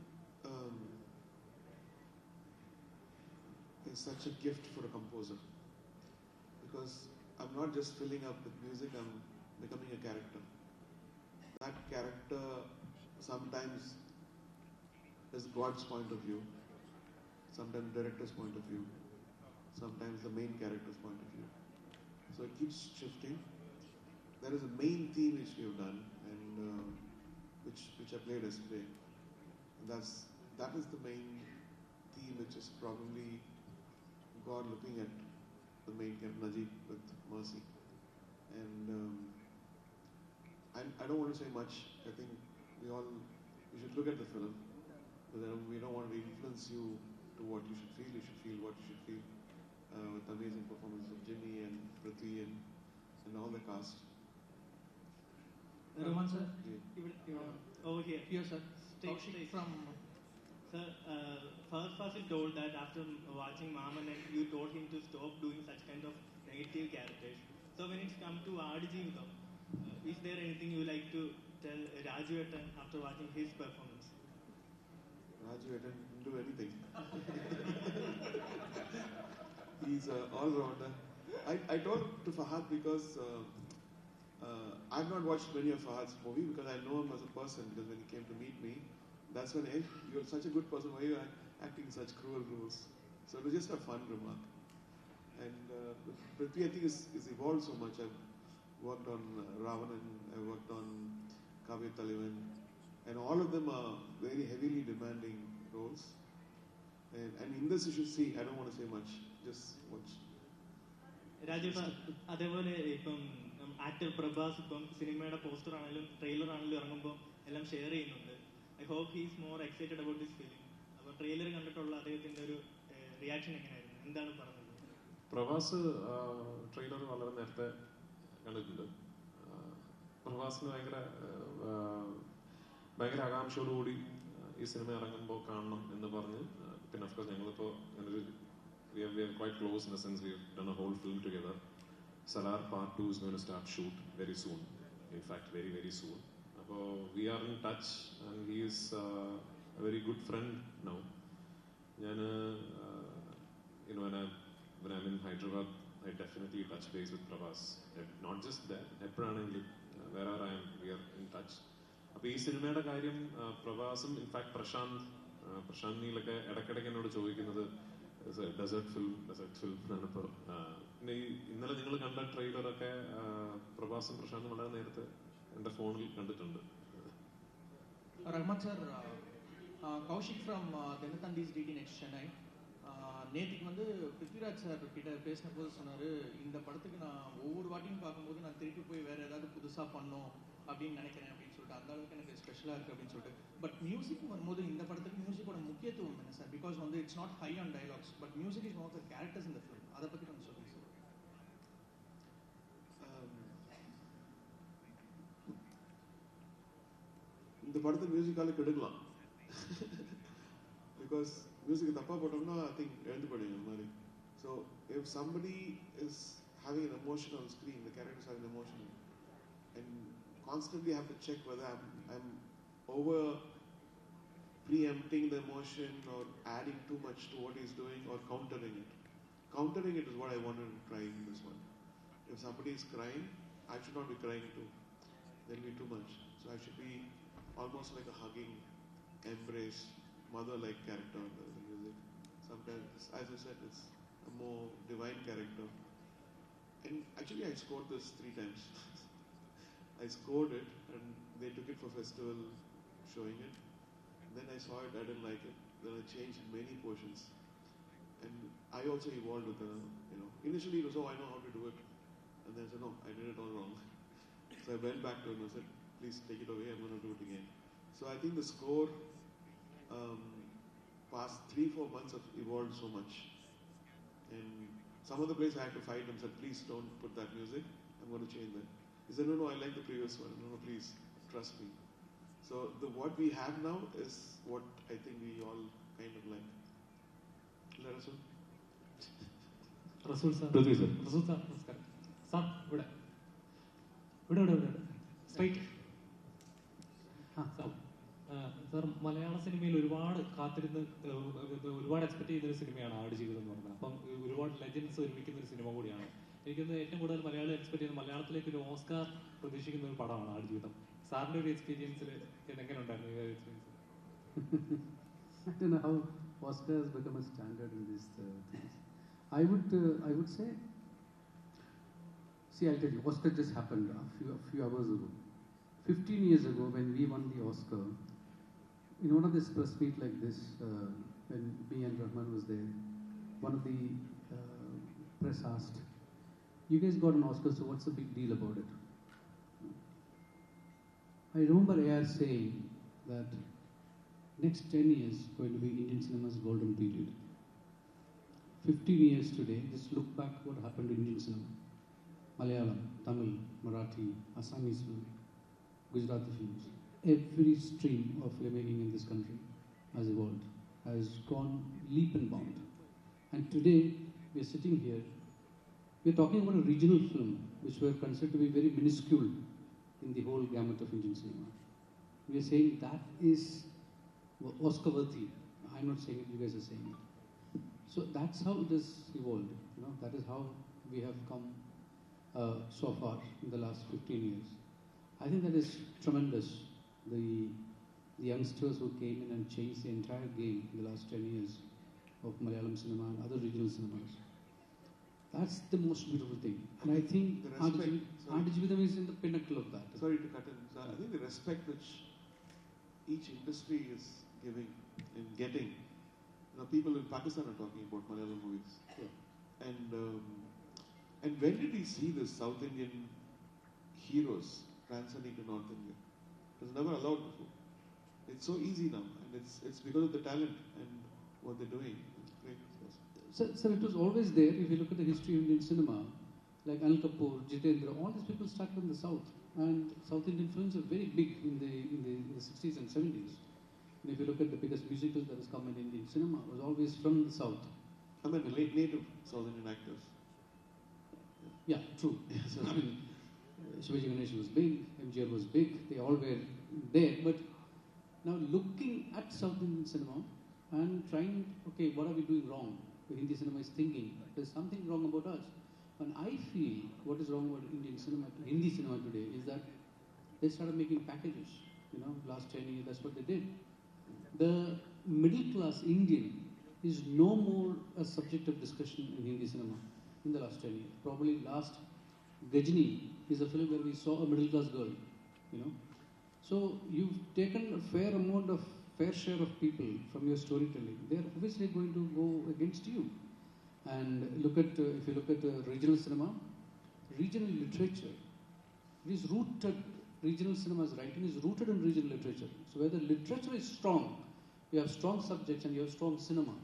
is such a gift for a composer, because I'm not just filling up with music, I'm becoming a character. That character sometimes is God's point of view, sometimes director's point of view, sometimes the main character's point of view. So it keeps shifting. There is a main theme which we have done, and which I played yesterday. And that is the main theme, which is probably God looking at the main character, Najib, with mercy. And I don't want to say much. I think we should look at the film. But we don't want to influence you to what you should feel. You should feel what you should feel. With amazing performance of Jimmy and Prithvi and all the cast. Roman sir, over here. Here sir. Straight from. Sir, Fahad Fasil told that after watching Maman, you told him to stop doing such kind of negative characters. So when it's come to Aadu Jeevitham, is there anything you like to tell Raju Ettan after watching his performance? Raju Ettan didn't do anything. He's an all-rounder. I told to Fahad because I've not watched many of Fahad's movies because I know him as a person, because when he came to meet me, that's when, hey, you're such a good person, why are you acting such cruel roles? So it was just a fun remark. And Prithvi, I think, is evolved so much. I've worked on Ravanan, I've worked on Kavya Talivan, and all of them are very heavily demanding roles. And in this you should see, I don't want to say much, just watch. Rajesh അതേപോലെ ഇപ്പം actor Prabhas ഇപ്പം സിനിമയുടെ poster ആണെങ്കിലും trailer ആണെങ്കിലും ഇറങ്ങുമ്പോൾ എല്ലാം share ചെയ്യുന്നുണ്ട്. I hope he's more excited about this film. അപ്പോൾ ട്രെയിലർ കണ്ടിട്ടുള്ള അദ്ദേഹത്തിന്റെ ഒരു റിയാക്ഷൻ എങ്ങനെയായിരുന്നു, എന്താണ് പറഞ്ഞത്? പ്രഭാസ് ട്രെയിലർ വളരെ നേരത്തെ കണ്ടിട്ടുണ്ട്. പ്രഭാസിന് ഭയങ്കര ആകാംക്ഷയോടുകൂടി ഈ സിനിമ ഇറങ്ങുമ്പോൾ കാണണം എന്ന് പറഞ്ഞ്, പിന്നെ ഓഫ് കോഴ്സ് ഞങ്ങളിപ്പോൾ അങ്ങനൊരു we are quite close in the sense we've done a whole film together. Salar Part 2 is going to start shoot very soon. In fact, very, very soon. So we are in touch, and he is a very good friend now. When I'm in Hyderabad, I definitely touch base with Prabhas. Not just that, wherever I am, we are in touch. അപ്പോൾ ഈ സിനിമയുടെ കാര്യം പ്രഭാസും in fact Prashant നീലൊക്കെ ഇടയ്ക്കിടയ്ക്ക് എന്നോട് ചോദിക്കുന്നത് desert film എന്നാണ്. ഇപ്പോൾ പിന്നെ ഇന്നലെ നിങ്ങൾ കണ്ട ട്രെയിലറൊക്കെ പ്രഭാസും പ്രശാന്തും വളരെ നേരത്തെ എൻ്റെ ഫോണിൽ കണ്ടിട്ടുണ്ട്. Rahman sir, Kaushik from Denathandis DD Next Chennai. நேற்றுக்கு வந்து பிருத்விராஜ் சார் கிட்ட பேசின போது சொன்னார், இந்த படத்துக்கு நான் ஒவ்வொரு வாட்டியும் பார்க்கும்போது நான் திருப்பி போய் வேறு ஏதாவது புதுசாக பண்ணோம் அப்படின்னு நினைக்கிறேன் அப்படின்னு சொல்லிட்டு, அந்த அளவுக்கு எனக்கு ஸ்பெஷலாக இருக்குது அப்படின்னு சொல்லிட்டு. பட் மியூசிக் வரும்போது இந்த படத்துக்கு மியூசிக்கோட முக்கியத்துவம் என்ன சார்? பிகாஸ் வந்து it's not high on dialogues, but music is one of the characters இந்த ஃபிலிம். அதை பற்றி கொஞ்சம் சொல்லுங்கள் சார். இந்த படத்தை மியூசிக்கால கெடுக்கலாம். பிகாஸ் மியூசிக் தப்பா போட்டோம்னா ஐ திங்க் எழுந்து போயிடுங்க அந்த மாதிரி. So if somebody is having an emotion on screen, the characters have an emotion, and constantly have to check whether I'm over preempting the emotion or adding too much to what he's doing or countering it. Countering it is what I wanted to try in this one. If somebody is crying, I should not be crying too. There'll be too much. So I should be almost like a hugging, embrace, mother-like character in the music. Sometimes, as I said, it's a more divine character. And actually I scored this 3 times. I scored it and they took it for festival showing it. And then I saw it, I didn't like it. Then I changed many portions. And I also evolved with the, initially it was, I know how to do it. And then I said, no, I did it all wrong. So I went back to him and I said, please take it away, I'm going to do it again. So I think the score past 3-4 months have evolved so much. And some of the places I had to fight and said, please don't put that music, I'm going to change that. He said, no, I like the previous one. No, please, trust me. So what we have now is what I think we all kind of like. Rasul? Rasul sir. Prithvi sir. Rasul sir, namaskar. Sir, Straight. Sir, sir, മലയാള സിനിമയിൽ ഒരുപാട് കാത്തിരുന്ന് ഒരുപാട് expect ചെയ്യുന്ന ഒരു സിനിമയാണ് ആടുജീവിതം എന്ന് പറയുന്നത്. അപ്പം ഒരുപാട് ലെജൻസ് ഒരുമിക്കുന്ന ഒരു സിനിമ കൂടിയാണ്. എനിക്കൊന്ന് ഏറ്റവും കൂടുതൽ മലയാളം എക്സ്പെക്ട് ചെയ്യുന്ന, മലയാളത്തിലേക്ക് ഒരു ഓസ്കാർ പ്രതീക്ഷിക്കുന്ന ഒരു പടമാണ് ആടുജീവിതം. സാറിന്റെ ഒരു എക്സ്പീരിയൻസിൽ എങ്ങനെ ഉണ്ടായിരുന്നു ഈ ഒരു experience? I don't know how Oscar has become a standard in these things. I would say, see, I'll tell you, Oscar just happened a few hours ago. 15 years ago, when we won the Oscar, in one of this press meet like this, when me and Rahman was there, one of the press asked, "You guys got an Oscar, so what's the big deal about it?" I remember AR saying that next 10 years going to be Indian cinema's golden period. 15 years today, just look back what happened in Indian cinema. Malayalam, Tamil, Marathi, Assamese film, Gujarati films. Every stream of filmmaking in this country has evolved, has gone leap and bound. And today, we are sitting here, we are talking about a regional film which were considered to be very minuscule in the whole gamut of Indian cinema. We are saying that is Oscar worthy. I'm not saying it, you guys are saying it. So that's how it has evolved. That is how we have come so far in the last 15 years. I think that is tremendous. The youngsters who came in and changed the entire game in the last 10 years of Malayalam cinema and other regional cinemas. That's the most beautiful thing. And I think Aadijivitham is in the pinnacle of that. Sorry to cut in. I think the respect which each industry is giving and getting. People in Pakistan are talking about Malayalam movies. Yeah. And when did we see the South Indian heroes transcending to North India? It was never allowed before. It's so easy now, and it's because of the talent and what they're doing. It's great. So it was always there. If you look at the history of Indian cinema, like Anil Kapoor, Jitendra, all these people started in the South, and South Indian films are very big in the 60s and 70s. And if you look at the biggest musical that has come in Indian cinema, it was always from the South. I mean, native South Indian actors. Yeah, true. So, I mean, Shivaji Ganesh was big, MGR was big, they all were there. But now looking at South Indian cinema and trying, okay, what are we doing wrong? The Hindi cinema is thinking, there's something wrong about us. And I feel what is wrong about Hindi cinema today is that they started making packages. Last 10 years, that's what they did. The middle class Indian is no more a subject of discussion in Hindi cinema in the last 10 years. Probably last Gajini is a film where we saw a middle class girl, So you've taken a fair share of people from your storytelling. They're obviously going to go against you. And if you look at regional cinema, regional literature, it is rooted. Regional cinema's writing is rooted in regional literature. So where the literature is strong, you have strong subjects and you have strong cinema.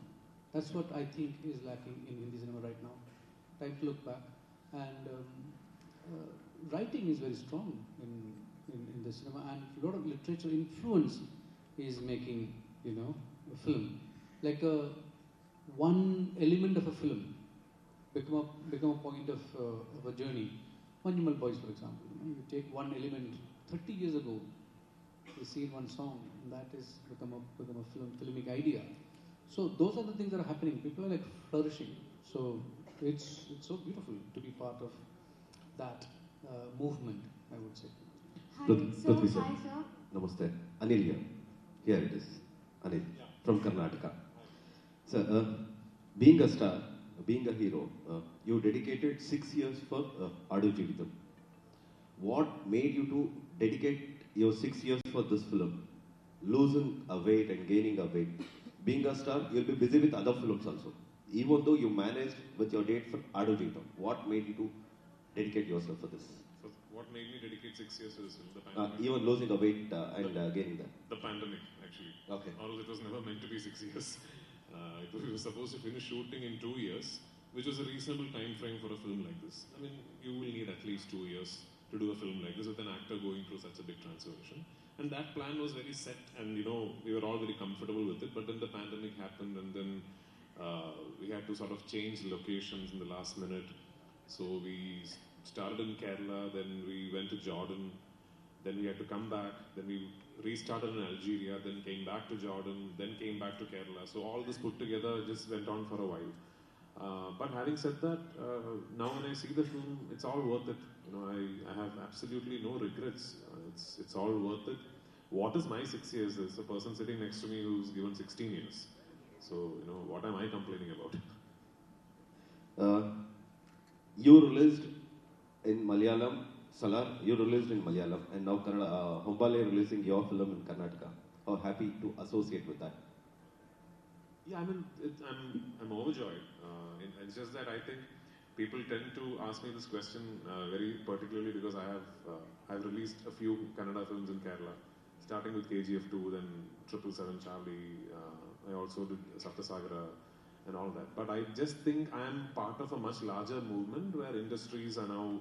That's what I think is lacking in Hindi cinema right now. Time to look back. And writing is very strong in the cinema, and a lot of literature influence is making, a film. Like one element of a film become a point of a journey. Manjumal Boys, for example. You take one element 30 years ago, you see in one song, and that is become a filmic idea. So those are the things that are happening. People are like flourishing. So it's so beautiful to be part of that movement, I would say. Hi, hi sir. Namaste. Anil here. Here it is. Anil from Karnataka. So, being a star, being a hero, you dedicated 6 years for Aadijivitham. What made you to dedicate your 6 years for this film? Losing a weight and gaining a weight. Being a star, you'll be busy with other films also. Even though you managed with your date for Aadijivitham, what made you to dedicate yourself for this? So what made me dedicate 6 years to this film? The pandemic. Even losing a weight and gaining that. The pandemic, actually. Okay. Or it was never meant to be 6 years. We were supposed to finish shooting in 2 years, which was a reasonable time frame for a film like this. I mean, you will need at least 2 years to do a film like this with an actor going through such a big transformation. And that plan was very set, and we were all very comfortable with it. But then the pandemic happened, and then we had to sort of change locations in the last minute. So we started in Kerala, then we went to Jordan, then we had to come back, then we restarted in Algeria, then came back to Jordan, then came back to Kerala. So all this put together just went on for a while. But having said that, now when I see the film, it's all worth it. You know, I have absolutely no regrets. It's all worth it. What is my 6 years is a person sitting next to me who's given 16 years. So, you know, what am I complaining about? You released in Malayalam, Salar, you released in Malayalam, and now Hombale releasing your film in Karnataka. How happy to associate with that? Yeah, I mean, I'm overjoyed. It's just that I think people tend to ask me this question very particularly because I've released a few Kannada films in Kerala, starting with KGF 2, then 777 Charlie. I also did Saptasagara and all that. But I just think I am part of a much larger movement where industries are now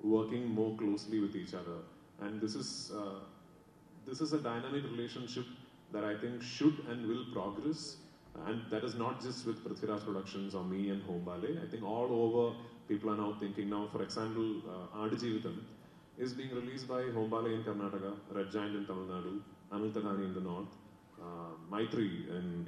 working more closely with each other, and this is a dynamic relationship that I think should and will progress. And that is not just with Prithviraj Productions or me and Hombale. I think all over people are now thinking now, for example, Aadijivitham is being released by Hombale in Karnataka, Red Giant in Tamil Nadu, Anil Tadhani in the north, Maitri in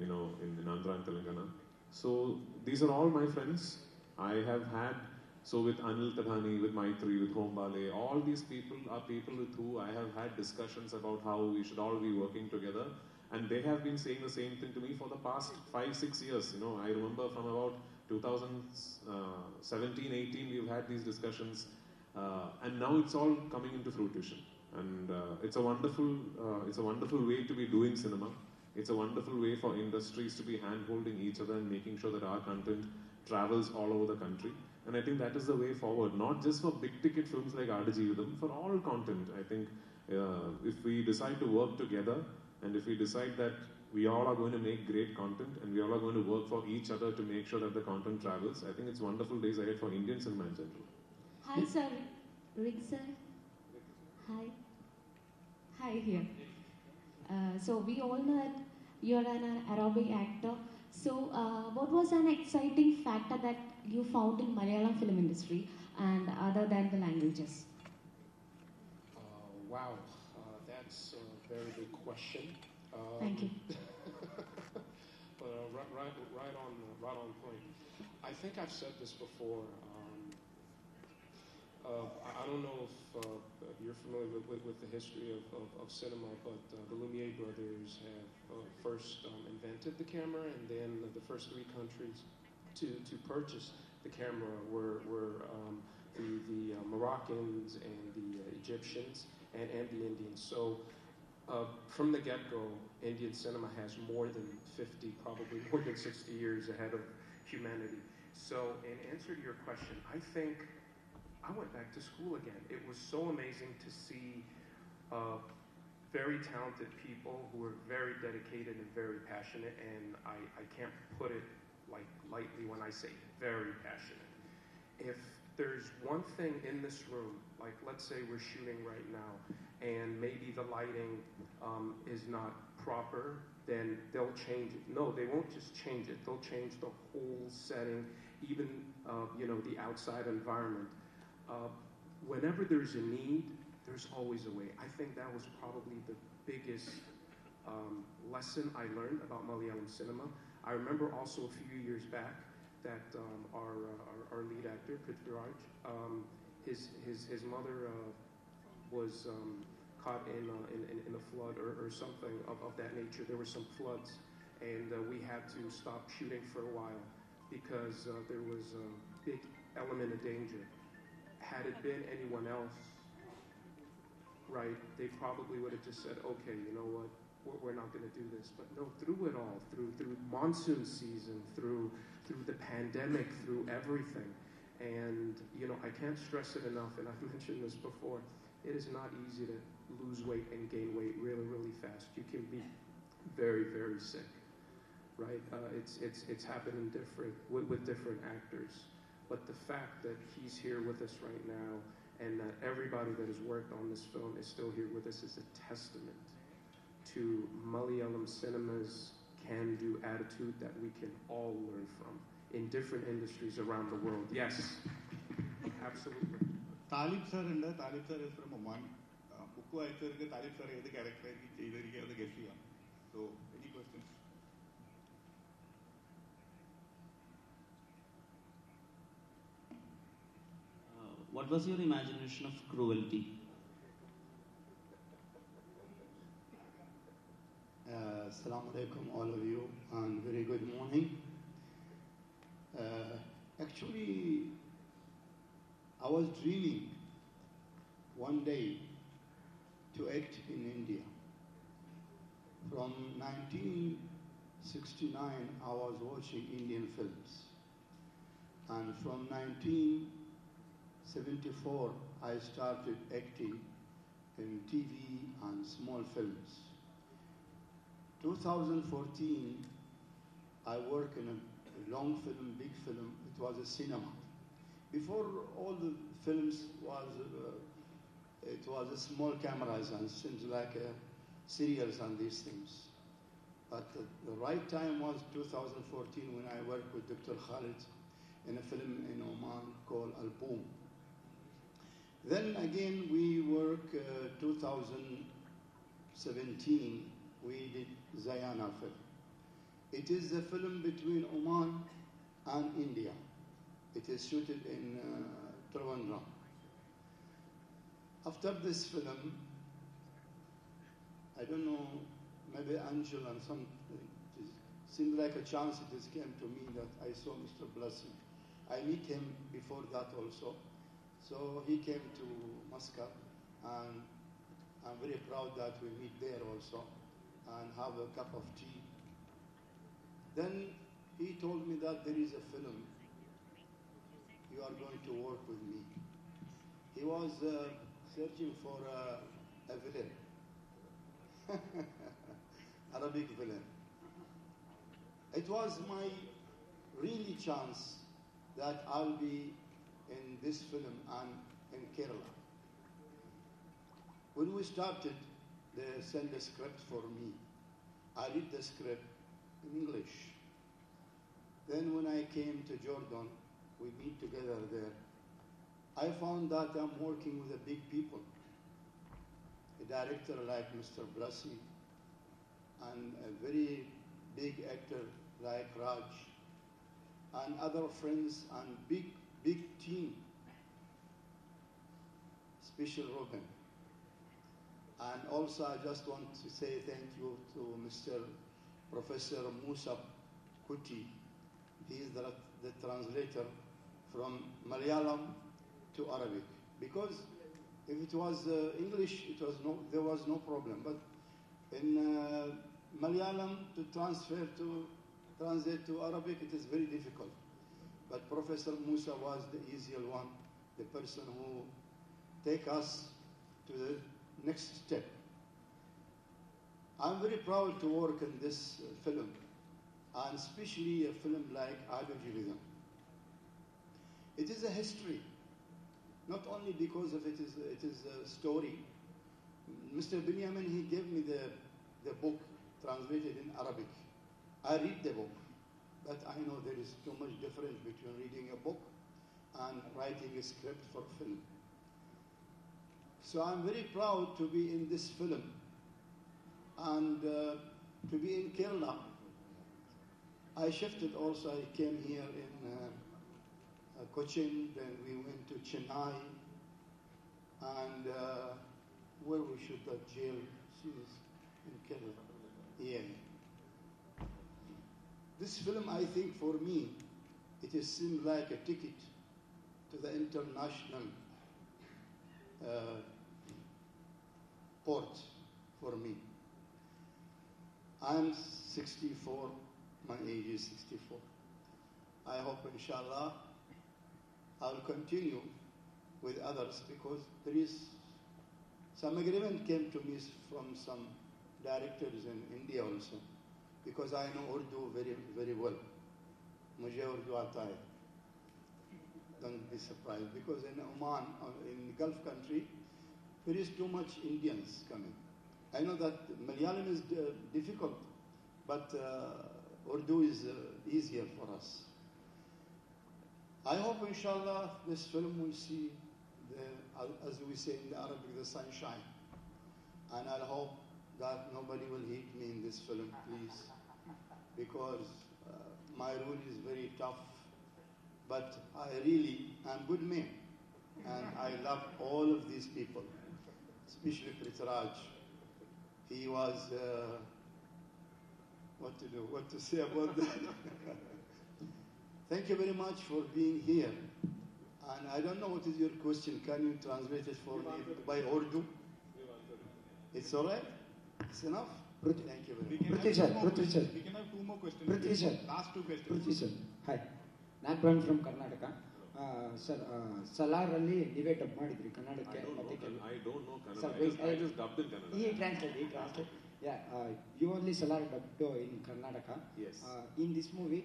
Andhra and Telangana. So these are all my friends. I have had, so with Anil Tadhani, with Maitri, with Hombale, all these people are people with who I have had discussions about how we should all be working together. And they have been saying the same thing to me for the past 5-6 years. You know, I remember from about 2017-18, we've had these discussions, and now it's all coming into fruition. And it's a wonderful way to be doing cinema. It's a wonderful way for industries to be hand-holding each other and making sure that our content travels all over the country. And I think that is the way forward, not just for big-ticket films like Aadijivitham, for all content. I think if we decide to work together, and if we decide that we all are going to make great content and we all are going to work for each other to make sure that the content travels, I think it's wonderful days ahead for Indian cinema in general. Hi, sir. Rick, sir. Hi. Hi, here. So we all know that you're an Arabic actor. So what was an exciting factor that you found in Malayalam film industry and other than the languages? Wow. That's a very good question. Thank you. But right on point. I think I've said this before. I don't know if you're familiar with the history of cinema, but the Lumiere brothers have first invented the camera, and then the first 3 countries to purchase the camera were the Moroccans and the Egyptians and the Indians. So from the get-go, Indian cinema has more than 50, probably more than 60 years ahead of humanity. So in answer to your question, I think I went back to school again. It was so amazing to see very talented people who were very dedicated and very passionate, and I can't put it like lightly when I say very passionate. If there's one thing in this room, like let's say we're shooting right now, and maybe the lighting is not proper, then they'll change it. No, they won't just change it. They'll change the whole setting, even the outside environment. Whenever there's a need, there's always a way. I think that was probably the biggest lesson I learned about Malayalam cinema. I remember also a few years back that our lead actor, Prithviraj, his mother was caught in a flood or something of that nature. There were some floods, and we had to stop shooting for a while because there was a big element of danger. Had it been anyone else, right, they probably would have just said, okay, you know what, we're not going to do this. But no, through it all, through monsoon season, through the pandemic, through everything. And, I can't stress it enough, and I've mentioned this before, it is not easy to lose weight and gain weight really, really fast. You can be very, very sick, right? It's happening with different actors. But the fact that he's here with us right now and that everybody that has worked on this film is still here with us is a testament to Malayalam cinema's can-do attitude that we can all learn from in different industries around the world. Yes, absolutely. Talib sir is from Oman. Book വായിച്ചവർക്ക് Talib sir ഏത് ക്യാരക്ടറായിരിക്കും ചെയ്തിരിക്കുക എന്ന് guess ചെയ്യാം. So any questions? What was your imagination of cruelty? Assalamu alaikum, all of you, and very good morning. Actually, I was dreaming one day to act in India. From 1969, I was watching Indian films. And from 1974, I started acting in TV and small films. 2014, I worked in a long film, big film. It was a cinema. Before all the films it was a small cameras and things like serials and these things. But the right time was 2014 when I worked with Dr. Khalid in a film in Oman called Al-Boom. Then again we work 2017, we did Zayana film. It is a film between Oman and India. It is shooted in Trivandrum. After this film, I don't know, maybe Angel and some, it seemed like a chance it just came to me that I saw Mr. Blessing. I meet him before that also. So he came to Muscat, and I'm very proud that we meet there also and have a cup of tea. Then he told me that there is a film, you are going to work with me. He was searching for a villain, Arabic villain. It was my really chance that I'll be in this film and in Kerala. When we started, they sent a script for me. I read the script in English. Then when I came to Jordan, we meet together there. I found that I'm working with the big people. A director like Mr. Blasi and a very big actor like Raj and other friends and big team, special Robin. And also I just want to say thank you to Mr. Professor Musa Kuti. He is the translator from Malayalam to Arabic. Because if it was English, there was no problem. But in Malayalam to translate to Arabic, it is very difficult. But Professor Musa was the easier one, the person who take us to the next step. I'm very proud to work in this film, and especially a film like Adu Jividam. It is a history, not only because of it is a story. Mr. Binyamin, he gave me the book translated in Arabic. I read the book, but I know there is too much difference between reading a book and writing a script for film. So I'm very proud to be in this film and to be in Kerala. I shifted also, I came here in Cochin, then we went to Chennai, and where we shoot that jail, she is in Kerala. Yeah. This film, I think for me, it has seemed like a ticket to the international port for me. I'm 64, my age is 64. I hope, inshallah, I'll continue with others because there is some agreement came to me from some directors in India also, because I know Urdu very, very well. Mujhe Urdu aata hai. Don't be surprised, because in Oman, in the Gulf country, there is too much Indians coming. I know that Malayalam is difficult, but Urdu is easier for us. I hope, inshallah, this film will see, as we say in the Arabic, the sunshine. and I hope that nobody will hate me in this film, please, because my role is very tough, but I really am good man, and I love all of these people, especially Prithviraj. He was, what to say about that? Thank you very much for being here. And I don't know what is your question. Can you translate it for me by Urdu? It's all right? It's enough? Thank you very much. We can have two more questions. Prithvi sir. Last two questions. Prithvi sir. Hi. Nagpan from Karnataka. Sir, Salaರಲ್ಲಿ ನೀವೇ dub ಮಾಡಿದ್ರಿ ಕನ್ನಡಕ್ಕೆ ಮತ್ತೆ I don't know Kannada. Sir, I just dubbed in Kannada. He translate. Yeah, you only Salar dubbed in Karnataka. Yes. In this movie,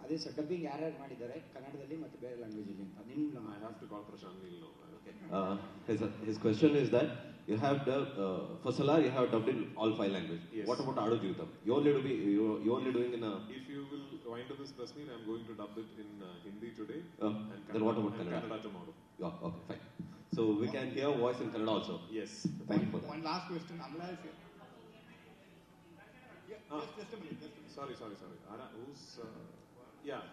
ಅದೇ sir dubbing ಯಾರ್ಯಾರು ಮಾಡಿದ್ದಾರೆ ಕನ್ನಡದಲ್ಲಿ ಮತ್ತೆ ಬೇರೆ ಲ್ಯಾಂಗ್ವೇಜ್ ಅಲ್ಲಿ ಅಂತ ನಿಮ್ಮ I have to call Prashant Neel now. Okay. His question is that you have dubbed for Salar you have dubbed in all 5 languages. Yes. What about Adu Jeevitam? You're only doing in a. If you will wind up this press meet, I'm going to dub it in Hindi today. And Then what about Kannada? Kannada tomorrow. Yeah, okay, fine. So we can hear voice in Kannada also. Yes. Thank you for that. One last question. Amla is here. Yeah, just a minute. Sorry. Ara, who's yeah.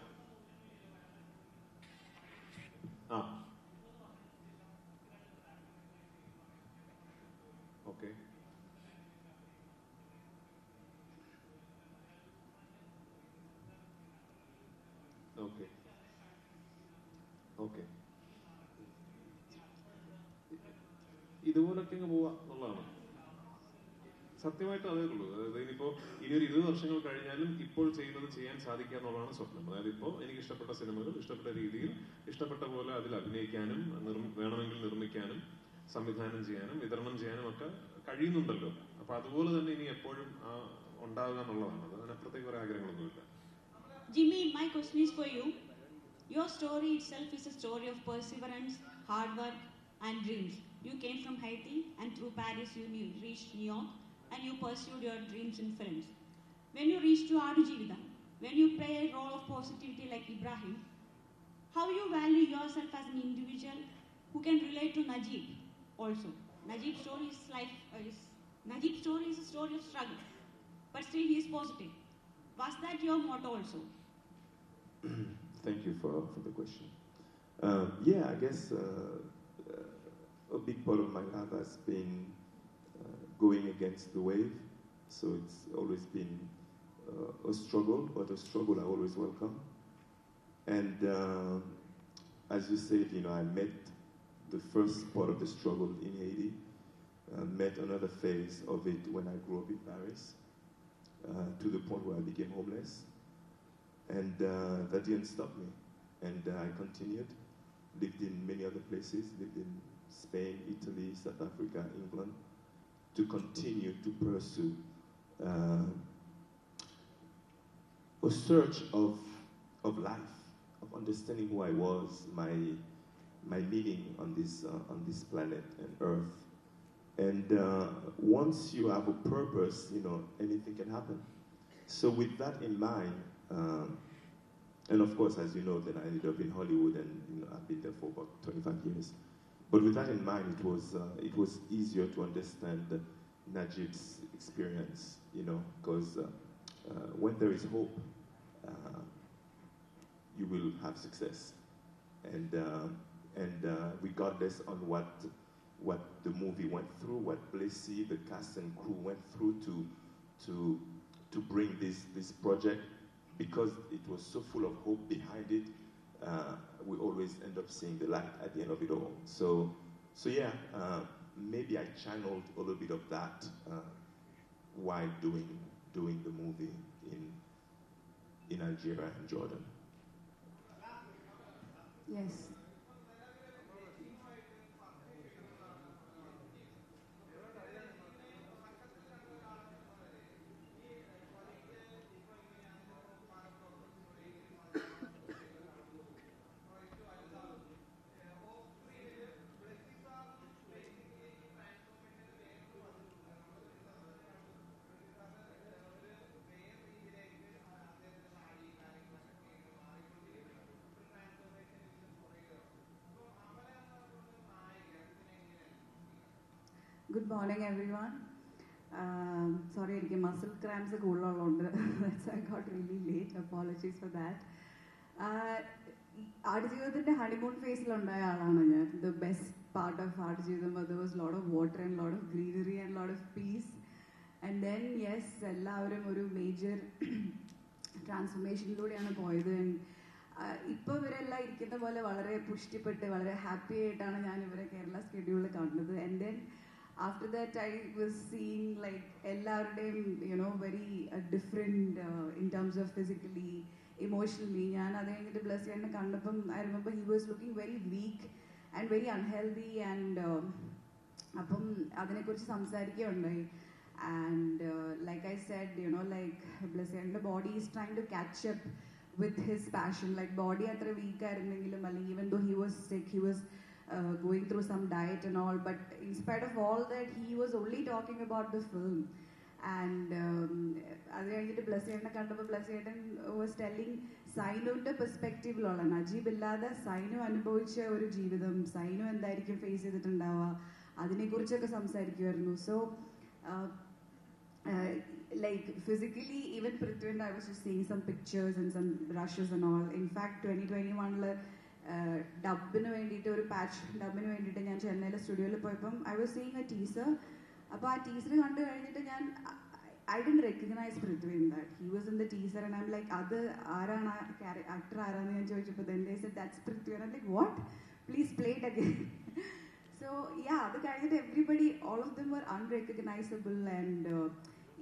Okay. Okay. ഇതുപോലൊക്കെ അങ്ങ് പോവാ എന്നുള്ളതാണ് സത്യമായിട്ട് അതേ ഉള്ളൂ. അതായത് ഇനിയിപ്പോൾ ഇനി ഒരു 20 വർഷങ്ങൾ കഴിഞ്ഞാലും ഇപ്പോൾ ചെയ്യുന്നത് ചെയ്യാൻ സാധിക്കുക എന്നുള്ളതാണ് സ്വപ്നം. അതായത് ഇപ്പോൾ എനിക്ക് ഇഷ്ടപ്പെട്ട സിനിമകൾ ഇഷ്ടപ്പെട്ട രീതിയിൽ ഇഷ്ടപ്പെട്ട പോലെ അതിൽ അഭിനയിക്കാനും വേണമെങ്കിൽ നിർമ്മിക്കാനും സംവിധാനം ചെയ്യാനും വിതരണം ചെയ്യാനും ഒക്കെ കഴിയുന്നുണ്ടല്ലോ. അപ്പൊ അതുപോലെ തന്നെ ഇനി എപ്പോഴും ഉണ്ടാവുക എന്നുള്ളതാണ്. അതിനപ്പുറത്തേക്ക് കുറെ ആഗ്രഹങ്ങളൊന്നുമില്ല. Jimmy, my question is for you. Your story itself is a story of perseverance, hard work, and dreams. You came from Haiti, and through Paris you reached New York, and you pursued your dreams in films. When you reach to Adu Jeevitam, when you play a role of positivity like Ibrahim, how you value yourself as an individual who can relate to Najib also? Najib's story is a story of struggle, but still he is positive. Was that your motto also? Thank you for the question. Yeah, I guess a big part of my life has been going against the wave. So it's always been a struggle, but a struggle I always welcome. And as you said, I met the first part of the struggle in Haiti, met another phase of it when I grew up in Paris, to the point where I became homeless. And that didn't stop me. And I continued, lived in many other places, lived in Spain, Italy, South Africa, England, to continue to pursue a search of life, of understanding who I was, my meaning on this planet and Earth. And once you have a purpose, anything can happen. So with that in mind, and of course, as you know, then I ended up in Hollywood, and I've been there for about 25 years. But with that in mind, it was easier to understand Najib's experience, because when there is hope, you will have success, and regardless on what the movie went through, what Blessy, the cast and crew went through to bring this project. Because it was so full of hope behind it, we always end up seeing the light at the end of it all. So yeah, maybe I channeled a little bit of that while doing the movie in Algeria and Jordan. Yes. Good morning, everyone. Sorry, എനിക്ക് muscle cramps കൂടുതലുള്ളതുകൊണ്ട് I got really late. Apologies for that. ആടുജീവിതത്തിന്റെ honeymoon ഫേസിലുണ്ടായ ആളാണ് ഞാൻ. The best part of Aadujeevitham, there was a lot of water and a lot of greenery and a lot of peace. And then yes, എല്ലാവരും ഒരു major ട്രാൻസ്ഫോർമേഷനിലൂടെയാണ് പോയത്. ഇപ്പോൾ ഇവരെല്ലാം ഇരിക്കുന്ന പോലെ വളരെ പുഷ്ടിപ്പെട്ട് വളരെ ഹാപ്പി ആയിട്ടാണ് ഞാൻ ഇവരെ കേരള സ്കെഡ്യൂളിൽ കണ്ടത്. And then after that I was seeing like എല്ലാവരുടെയും very different in terms of physically, emotionally. ഞാൻ അത് കഴിഞ്ഞിട്ട് ബ്ലസ്സിനെ കണ്ടപ്പം I remember he was looking very weak and very unhealthy, and അപ്പം അതിനെക്കുറിച്ച് സംസാരിക്കുകയുണ്ടായി. And like I said, like ബ്ലസ്സിന്റെ body is trying to catch up with his passion. Like body അത്ര weak ആയിരുന്നെങ്കിലും, അല്ലെങ്കിൽ even though he was sick, he was going through some diet and all, but in spite of all that, he was only talking about the film. And അത് കഴിഞ്ഞിട്ട് ബ്ലസ്സിനെ കണ്ടപ്പോൾ ബ്ലസ്സിയേട്ടൻ was telling സൈനുവിന്റെ പെർസ്പെക്റ്റീവിലുള്ള, Najeeb ഇല്ലാതെ സൈനു അനുഭവിച്ച ഒരു ജീവിതം, സൈനു എന്തായിരിക്കും ഫേസ് ചെയ്തിട്ടുണ്ടാവുക, അതിനെക്കുറിച്ചൊക്കെ സംസാരിക്കുമായിരുന്നു. So like physically, even Prithvi and I was just seeing some pictures and some rushes and all. In fact, 2021 ഡബിന് വേണ്ടിയിട്ട് ഒരു പാച്ച് ഡബിന് വേണ്ടിയിട്ട് ഞാൻ ചെന്നൈയിലെ സ്റ്റുഡിയോയിൽ പോയപ്പം I was seeing a teaser. അപ്പോൾ ആ ടീസർ കണ്ടു കഴിഞ്ഞിട്ട് ഞാൻ I didn't recognize Prithvi in that. He was in the teaser and I'm like, അത് ആരാണ് ആക്ടർ ആരാന്ന് ഞാൻ ചോദിച്ചപ്പോൾ then they said that's Prithvi, and I'm like, what? Please play it again. So yeah, അത് കഴിഞ്ഞിട്ട് everybody, all of them were unrecognizable, and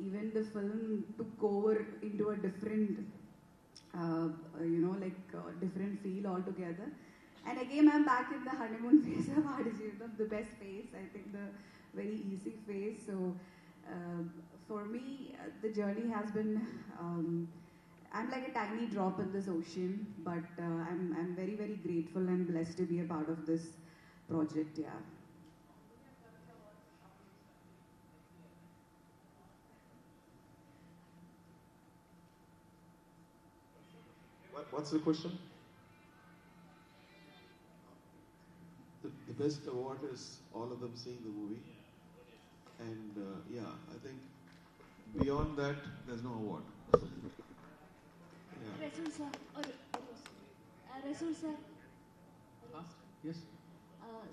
even the film took over into a different different feel altogether. And again, I'm back in the honeymoon phase of Aadijeevitham, the best phase, I think the very easy phase. So for me, the journey has been, I'm like a tiny drop in this ocean, but I'm very, very grateful and blessed to be a part of this project. Yeah. What's the question? The best award is all of them seeing the movie. And yeah, I think beyond that, there's no award. Yeah. Rasul sir, Rasul sir. Yes.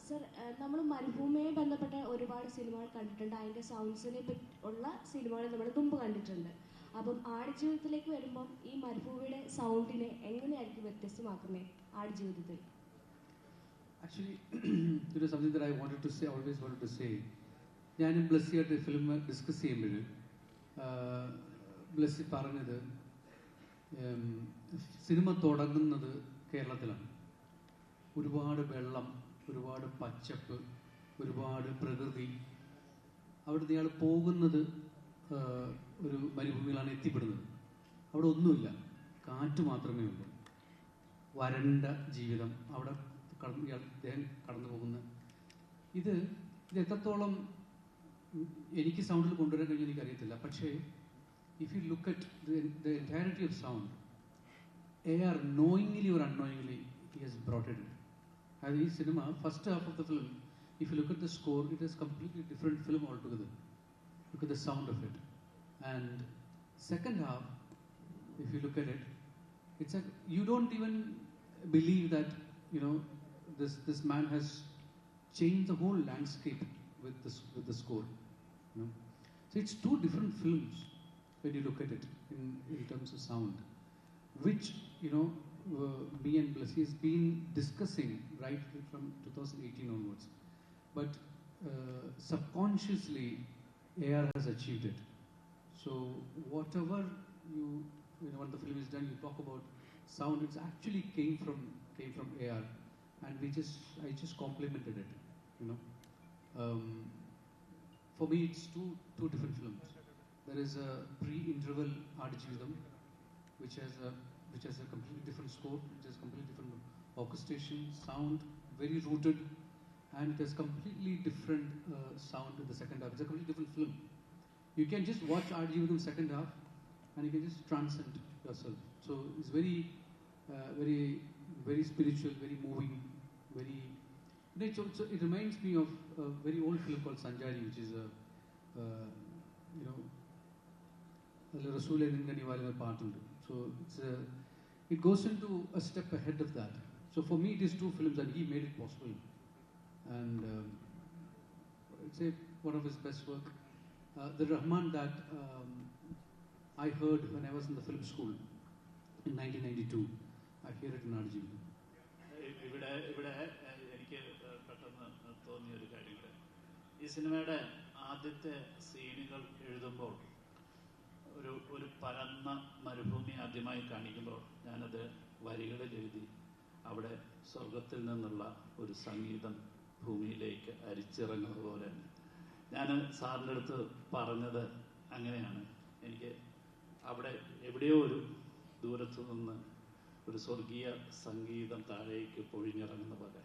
Sir, നമ്മൾ മരുഭൂമിയെ ബന്ധപ്പെട്ട ഒരുപാട് സിനിമകൾ കണ്ടിട്ടുണ്ട്. അതിൻ്റെ സൗണ്ട്സിനെ ഉള്ള സിനിമകൾ നമ്മൾ മുമ്പ് കണ്ടിട്ടുണ്ട്. അപ്പം ആടുജീവിതത്തിലേക്ക് വരുമ്പം ഈ മരുഭൂമിയുടെ സൗണ്ടിനെ എങ്ങനെയായിരിക്കും വ്യത്യസ്തമാക്കുന്നത് ആടുജീവിതത്തിൽ? Actually, it was something that I wanted to say, always wanted to say. ഞാനും ബ്ലസ്സിയായിട്ട് ഫിലിം ഡിസ്കസ് ചെയ്യുമ്പോൾ ബ്ലസ്സി പറഞ്ഞത് സിനിമ തുടങ്ങുന്നത് കേരളത്തിലാണ്. ഒരുപാട് വെള്ളം, ഒരുപാട് പച്ചപ്പ്, ഒരുപാട് പ്രകൃതി. അവിടുന്ന് ഇയാൾ പോകുന്നത് ഒരു മരുഭൂമിയിലാണ് എത്തിപ്പെടുന്നത്. അവിടെ ഒന്നുമില്ല, കാറ്റ് മാത്രമേ ഉള്ളൂ, വരണ്ട ജീവിതം. അവിടെ അദ്ദേഹം കടന്നു പോകുന്ന ഇത് എത്രത്തോളം എനിക്ക് സൗണ്ടിൽ കൊണ്ടുവരാൻ കഴിഞ്ഞാൽ എനിക്കറിയത്തില്ല. പക്ഷേ if you look at the entirety of sound, AR knowingly or unknowingly he has brought it in. And ഈ cinema first half of the film, if you look at the score, it is completely different film altogether. Look at the sound of it. And second half, if you look at it, it's like you don't even believe that this man has changed the whole landscape with the score. So it's two different films when you look at it in terms of sound, which me and Blessy has been discussing right from 2018 onwards. But subconsciously, AR has achieved it. So whatever when the film is done, you talk about sound. It actually came from AR, and I just complimented it. For me, it's two different films. There is a pre-interval Aadijeevitham, which has a completely different score, which has completely different orchestration, sound, very rooted, and it has completely different sound in the second half. It's a completely different film. You can just watch Aadijeevitham second half, and you can just transcend yourself. So it's very, very spiritual, very moving, very. It reminds me of a very old film called Sanjari, which is അതിൽ റസൂലെ നിന്റെ നിവാരണ പാട്ടുണ്ട്. So it goes into a step ahead of that. So for me, it is two films and he made it possible. And I'd say one of his best work. The Rahman that I heard when I was in the film school in 1992. I hear it in Aadujivitham. ഇവിടെ എനിക്ക് പെട്ടെന്ന് തോന്നിയ ഒരു കാര്യം, ഈ സിനിമയുടെ ആദ്യത്തെ സീനുകൾ എഴുതുമ്പോൾ ഒരു പരന്ന മരുഭൂമി ആദ്യമായി കാണിക്കുമ്പോൾ ഞാനത് വരികളിൽ എഴുതി അവിടെ സ്വർഗത്തിൽ നിന്നുള്ള ഒരു സംഗീതം ഭൂമിയിലേക്ക് അരിച്ചിറങ്ങുന്നത് പോലെയാണ്. ഞാൻ സാറിൻ്റെ അടുത്ത് പറഞ്ഞത് അങ്ങനെയാണ്, എനിക്ക് അവിടെ എവിടെയോ ഒരു ദൂരത്തു നിന്ന് ഒരു സ്വർഗീയ സംഗീതം താഴേക്ക് പൊഴിഞ്ഞിറങ്ങുന്ന പോലെ.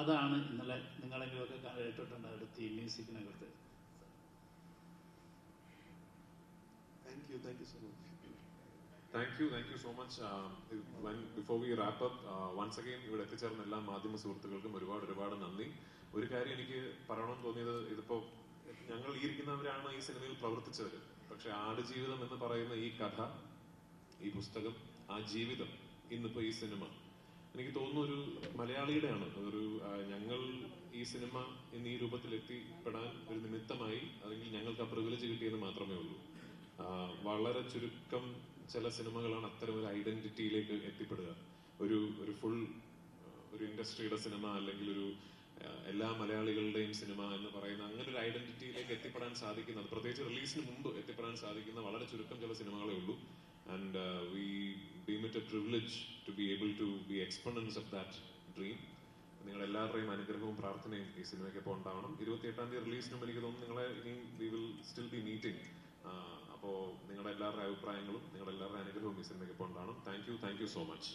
അതാണ് ഇന്നലെ നിങ്ങളെങ്കിലുമൊക്കെ കേട്ടിട്ടുണ്ട് ഒരു theme മ്യൂസിക്കിനകത്ത്. Thank you so much. Thank you so much. Before we wrap up, once again ഇവിടെ എത്തിച്ചേർന്ന എല്ലാ മാധ്യമ സുഹൃത്തുക്കൾക്കും ഒരുപാട് നന്ദി. ഒരു കാര്യം എനിക്ക് പറയണമെന്ന് തോന്നിയത്, ഇതിപ്പോ ഞങ്ങൾ ഈ ഇരിക്കുന്നവരാണ് ഈ സിനിമയിൽ പ്രവർത്തിച്ചവർ, പക്ഷെ ആടുജീവിതം എന്ന് പറയുന്ന ഈ കഥ, ഈ പുസ്തകം, ആ ജീവിതം, ഇന്നിപ്പോ ഈ സിനിമ എനിക്ക് തോന്നുന്നു ഒരു മലയാളിയുടെയാണ്. ഞങ്ങൾ ഈ സിനിമ ഇന്ന് ഈ രൂപത്തിൽ എത്തിപ്പെടാൻ ഒരു നിമിത്തമായി, അല്ലെങ്കിൽ ഞങ്ങൾക്ക് ആ പ്രിവിലേജ് കിട്ടിയെന്ന് മാത്രമേ ഉള്ളൂ. വളരെ ചുരുക്കം ചില സിനിമകളാണ് അത്തരം ഒരു ഐഡന്റിറ്റിയിലേക്ക് എത്തിപ്പെടുക. ഒരു ഫുൾ ഒരു ഇൻഡസ്ട്രിയുടെ സിനിമ, അല്ലെങ്കിൽ ഒരു എല്ലാ മലയാളികളുടെയും സിനിമ എന്ന് പറയുന്ന അങ്ങനെ ഒരു ഐഡന്റിറ്റിയിലേക്ക് എത്തിപ്പെടാൻ സാധിക്കുന്നത്, പ്രത്യേകിച്ച് റിലീസിന് മുമ്പ് എത്തിപ്പെടാൻ സാധിക്കുന്ന വളരെ ചുരുക്കം ചില സിനിമകളേ ഉള്ളൂ. And we deem it a privilege to be able to be exponents of that dream. നിങ്ങളുടെ എല്ലാവരുടെയും അനുഗ്രഹവും പ്രാർത്ഥനയും ഈ സിനിമയ്ക്കൊപ്പം ഉണ്ടാവണം. 28-ാം തീയതി റിലീസിനും എനിക്ക് തോന്നുന്നു നിങ്ങളെ ഇനിയും we will still B meeting. അപ്പോൾ നിങ്ങളുടെ എല്ലാവരുടെ അഭിപ്രായങ്ങളും നിങ്ങളുടെ എല്ലാവരുടെ അനുഗ്രഹവും ഈ സിനിമയ്ക്കൊപ്പം ഉണ്ടാവണം. Thank you so much.